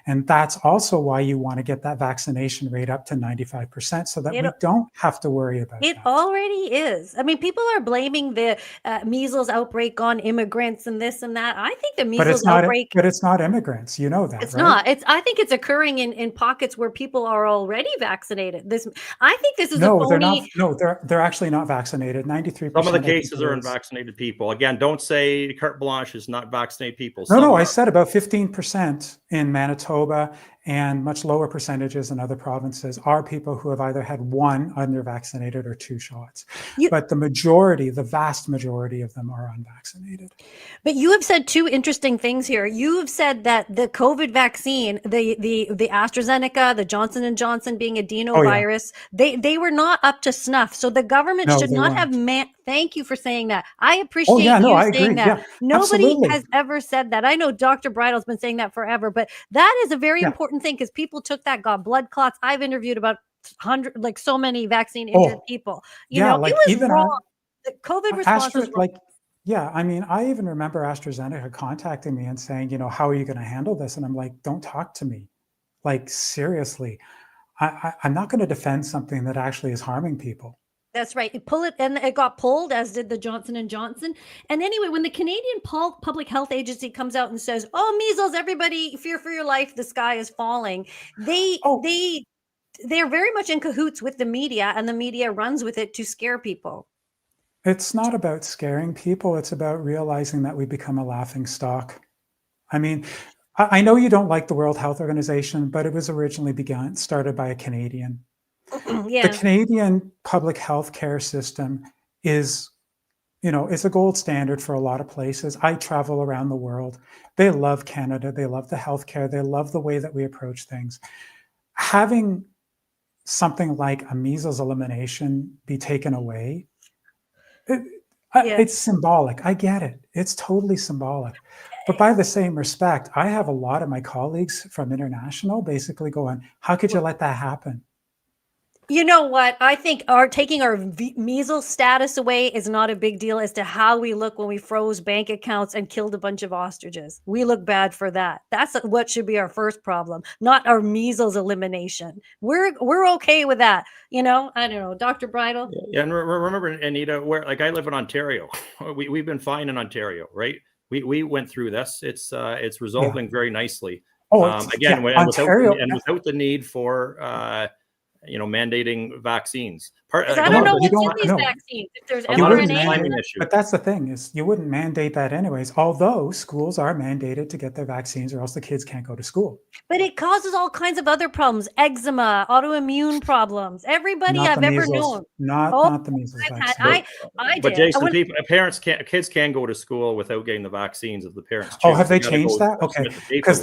And that's also why you want to get that vaccination rate up to 95% so that we don't have to worry about it. It already is. I mean, people are blaming the measles outbreak on immigrants and this and that. I think the measles outbreak... But it's not immigrants. You know that, It's right? not. I think it's occurring in pockets where people are already vaccinated. I think this is a phony... They're not. No, they're actually not vaccinated. 93%. Some of the cases are unvaccinated people. Again, don't say carte blanche is not vaccinated people. No, I said about 15% in Manitoba and much lower percentages in other provinces are people who have either had one undervaccinated or two shots. But the vast majority of them are unvaccinated. But you have said two interesting things here. You have said that the COVID vaccine, the AstraZeneca, the Johnson & Johnson being adenovirus, they were not up to snuff. So the government should not have thank you for saying that. I appreciate you saying that. Yeah, nobody has ever said that. I know Dr. Bridle's been saying that forever, but that is a very important thing because people took that, got blood clots. I've interviewed about 100, so many vaccine injured people. You know, it was wrong. The COVID response was wrong. Yeah, I mean, I even remember AstraZeneca contacting me and saying, how are you going to handle this? And I'm like, don't talk to me. Seriously, I'm not going to defend something that actually is harming people. That's right. You pull it, and it got pulled, as did the Johnson and Johnson. And anyway, when the Canadian Public Health Agency comes out and says, "Oh, measles, everybody, fear for your life, the sky is falling," they're very much in cahoots with the media, and the media runs with it to scare people. It's not about scaring people. It's about realizing that we become a laughing stock. I mean, I know you don't like the World Health Organization, but it was originally started by a Canadian. Yeah. The Canadian public health care system is, it's a gold standard for a lot of places. I travel around the world. They love Canada. They love the healthcare. They love the way that we approach things. Having something like a measles elimination be taken away, it's symbolic. I get it. It's totally symbolic. But by the same respect, I have a lot of my colleagues from international basically going, how could you let that happen? You know what? I think taking our measles status away is not a big deal as to how we look when we froze bank accounts and killed a bunch of ostriches. We look bad for that. That's what should be our first problem, not our measles elimination. We're okay with that. I don't know, Dr. Bridle. Yeah, and remember, Anita, where I live in Ontario. We've been fine in Ontario, right? We went through this. It's resolving very nicely. Again, without the need for mandating vaccines. I don't know what's in these vaccines. If there's mRNA, but that's the thing, is you wouldn't mandate that anyways, although schools are mandated to get their vaccines or else the kids can't go to school. But it causes all kinds of other problems, eczema, autoimmune problems. Everybody I've ever known. Not the measles vaccine. But Jason, kids can go to school without getting the vaccines if the parents choose. Oh, have they changed that? Okay, because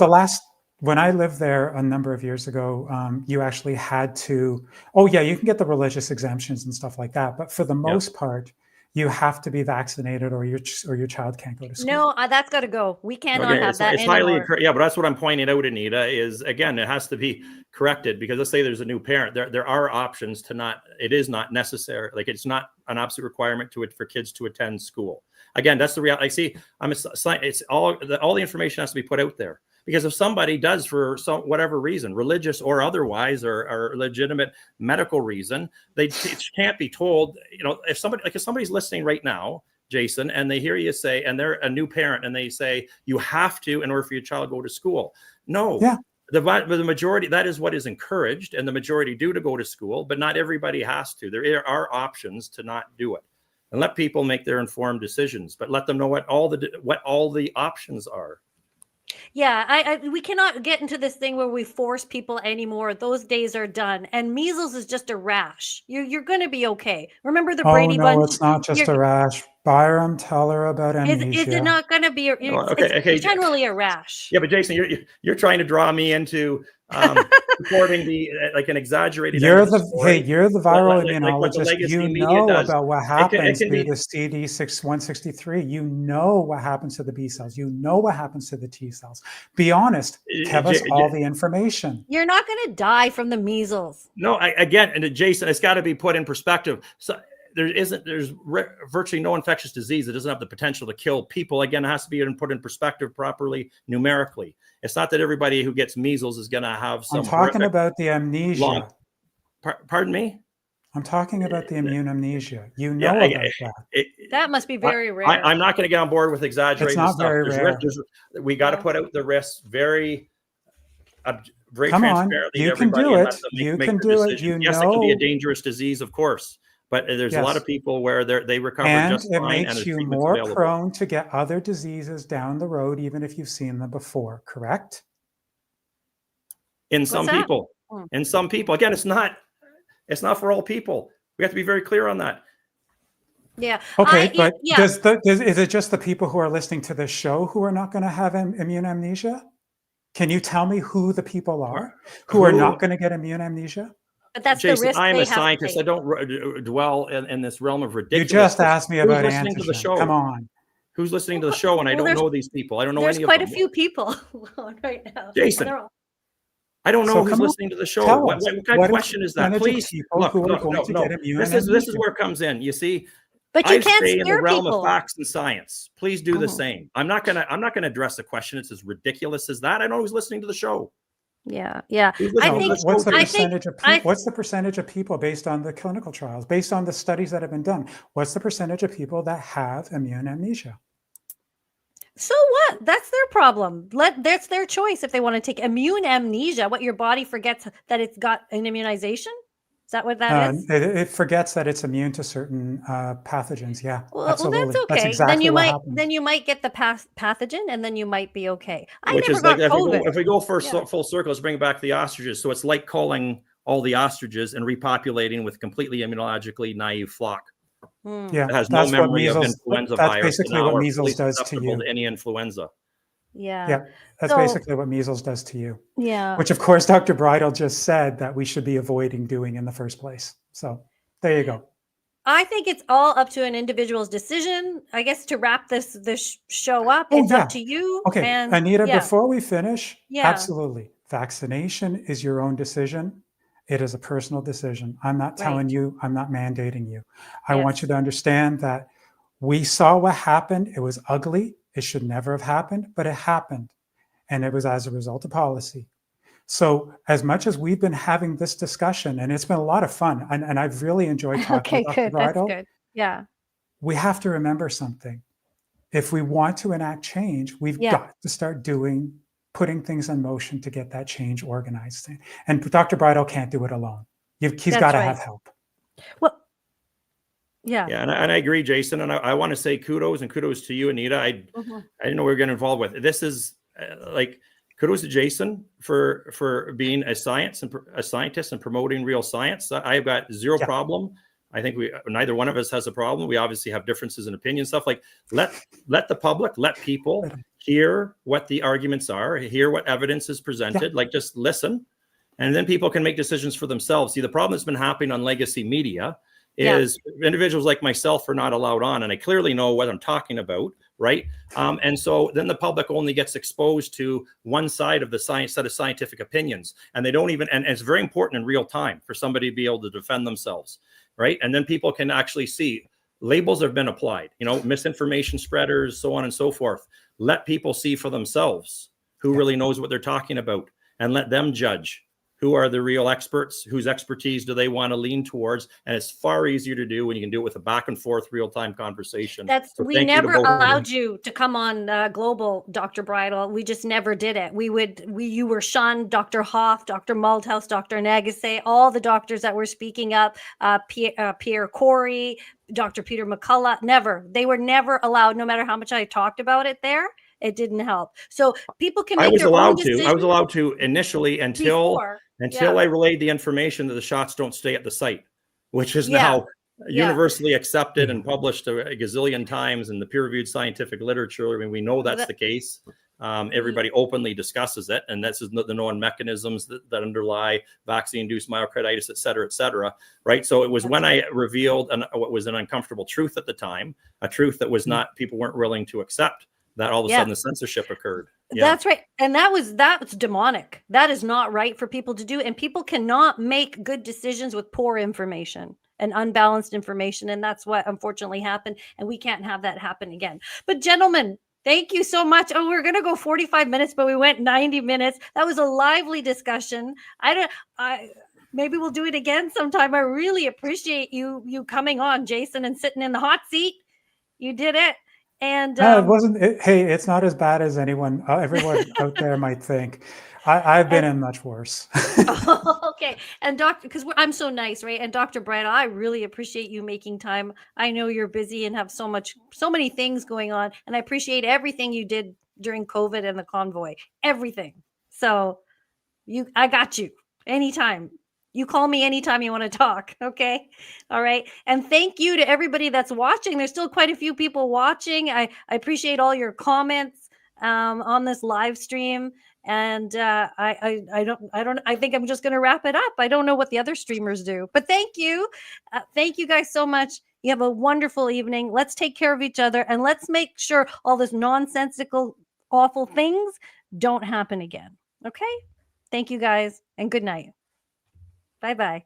when I lived there a number of years ago, you actually had to, you can get the religious exemptions and stuff like that. But for the most part, you have to be vaccinated or your child can't go to school. No, that's got to go. We cannot have that it's anymore. But that's what I'm pointing out, Anita, is, again, it has to be corrected, because let's say there's a new parent. There are options it is not necessary. It's not an absolute requirement for kids to attend school. Again, that's the reality. I see, it's all the information has to be put out there. Because if somebody does, for whatever reason, religious or otherwise, or legitimate medical reason, it can't be told. If somebody's listening right now, Jason, and they hear you say, and they're a new parent, and they say you have to in order for your child to go to school. No, the majority, that is what is encouraged, and the majority do to go to school, but not everybody has to. There are options to not do it, and let people make their informed decisions, but let them know what all the options are. Yeah, we cannot get into this thing where we force people anymore. Those days are done. And measles is just a rash. You're going to be okay. Remember the Brady Bunch? No, it's not just a rash. Byram, tell her about amnesia. Is it not going to be? It's generally a rash. Yeah, but Jason, you're trying to draw me into reporting an exaggerated. You're the viral immunologist. You know about what happens to the CD163. You know what happens to the B cells. You know what happens to the T cells. Be honest. Give us all the information. You're not going to die from the measles. No, and Jason, it's got to be put in perspective. So there's virtually no infectious disease that doesn't have the potential to kill people. Again, it has to be put in perspective properly, numerically. It's not that everybody who gets measles is going to have some. I'm talking about the amnesia. Pardon me? I'm talking about the immune amnesia. You know about that. That must be very rare. I'm not going to get on board with exaggerating stuff. Very rare. We got to put out the risks very transparently. You can do it. You can do it. Yes, it can be a dangerous disease, of course. But there's a lot of people where they recover just fine. And it makes you more prone to get other diseases down the road, even if you've seen them before, correct? In some people. Again, it's not for all people. We have to be very clear on that. Yeah. Okay, but is it just the people who are listening to this show who are not going to have immune amnesia? Can you tell me who the people are who are not going to get immune amnesia? But that's Jason, the risk. I'm a scientist. I don't dwell in this realm of ridiculous. You just asked me about listening to the show. Come on. Who's listening to the show? And I don't know these people. I don't know any of them. There's quite a few people right now. Jason, I don't know who's listening to the show. What kind of question is that? Please, look. This is where it comes in. You see, but you can't stay in the realm people. of facts and science. Please do the same. I'm not gonna address the question. It's as ridiculous as that. I know who's listening to the show. Yeah. Yeah. Please I listen, think, let's What's the go- I think, percentage of I, what's the percentage of people based on the clinical trials, based on the studies that have been done? What's the percentage of people that have immune amnesia? so what? That's their problem. That's their choice if they want to take immune amnesia, what your body forgets that it's got an immunization. Is that what that is? It forgets that it's immune to certain pathogens. Yeah, Well, absolutely. that's That's okay. Then exactly you what might happens. get the pathogen, and then you might be okay. I Which never is like got COVID. if we go for Yeah. full circle, let's bring back the ostriches. So it's like culling all the ostriches and repopulating with completely immunologically naive flock. Yeah, It has no that's what memory of measles. influenza That's virus and basically now what are measles fully does to susceptible you. to any influenza. Yeah. Yeah, that's So- basically what measles does to you. Yeah. Which, of course, Dr. Bridle just said that we should be avoiding doing in the first place. So there you go. I think it's all up to an individual's decision. I guess to wrap this show up, Oh, it's yeah. up to you. Okay, And Anita, yeah, before we finish, Yeah. absolutely. Vaccination is your own decision. It is a personal decision. I'm not telling Right. you, I'm not mandating you. I Yes. want you to understand that we saw what happened. It was ugly. It should never have happened, but it happened. And it was as a result of policy. So as much as we've been having this discussion, and it's been a lot of fun, and I've really enjoyed talking Okay, with Dr. good. That's Bridle, good. Yeah. we have to remember something. If we want to enact change, we've Yeah. got to start putting things in motion to get that change organized. And Dr. Bridle can't do it alone. He's That's got to right. have help. Well, yeah. Yeah, and I agree, Jason. And I want to say kudos to you, Anita. I didn't know we were getting involved with this. Is kudos to Jason for being a scientist and promoting real science. I've got zero problem. I think neither one of us has a problem. We obviously have differences in opinion, stuff like let the public, let people hear what the arguments are, hear what evidence is presented, like just listen. And then people can make decisions for themselves. See, the problem that's been happening on legacy media is individuals like myself are not allowed on, and I clearly know what I'm talking about, right? And so then the public only gets exposed to one side of the set of scientific opinions, and they don't even, and it's very important in real time for somebody to be able to defend themselves, right? And then people can actually see labels have been applied, misinformation spreaders, so on and so forth. Let people see for themselves who really knows what they're talking about, and let them judge who are the real experts, whose expertise do they want to lean towards. And it's far easier to do when you can do it with a back and forth real-time conversation. We never allowed you to come on Global, Dr. Bridle. We just never did it. You were shunned, Dr. Hoff, Dr. Malthouse, Dr. Nagase, all the doctors that were speaking up, Pierre Corey, Dr. Peter McCullough, they were never allowed, no matter how much I talked about it there. It didn't help. So people can make their own decisions. I was allowed to initially until I relayed the information that the shots don't stay at the site, which is now universally accepted and published a gazillion times in the peer-reviewed scientific literature. I mean, we know that's the case. Everybody openly discusses it, and this is the known mechanisms that underlie vaccine-induced myocarditis, et cetera, right? So it was when I revealed what was an uncomfortable truth at the time, a truth that was not, people weren't willing to accept, that all of a sudden the censorship occurred. That's right. And that's demonic. That is not right for people to do. And people cannot make good decisions with poor information and unbalanced information. And that's what unfortunately happened. And we can't have that happen again. But gentlemen, thank you so much. Oh, we're going to go 45 minutes, but we went 90 minutes. That was a lively discussion. Maybe we'll do it again sometime. I really appreciate you coming on, Jason, and sitting in the hot seat. You did it. And no, it wasn't. Hey, it's not as bad as everyone out there might think. I've been in much worse. Okay. And because I'm so nice, right? And Dr. Bridle, I really appreciate you making time. I know you're busy and have so many things going on. And I appreciate everything you did during COVID and the convoy, everything. So I got you anytime. You call me anytime you want to talk. Okay. All right. And thank you to everybody that's watching. There's still quite a few people watching. I appreciate all your comments on this live stream. And I think I'm just going to wrap it up. I don't know what the other streamers do, but thank you. Thank you guys so much. You have a wonderful evening. Let's take care of each other, and let's make sure all this nonsensical, awful things don't happen again. Okay. Thank you guys, and good night. Bye-bye.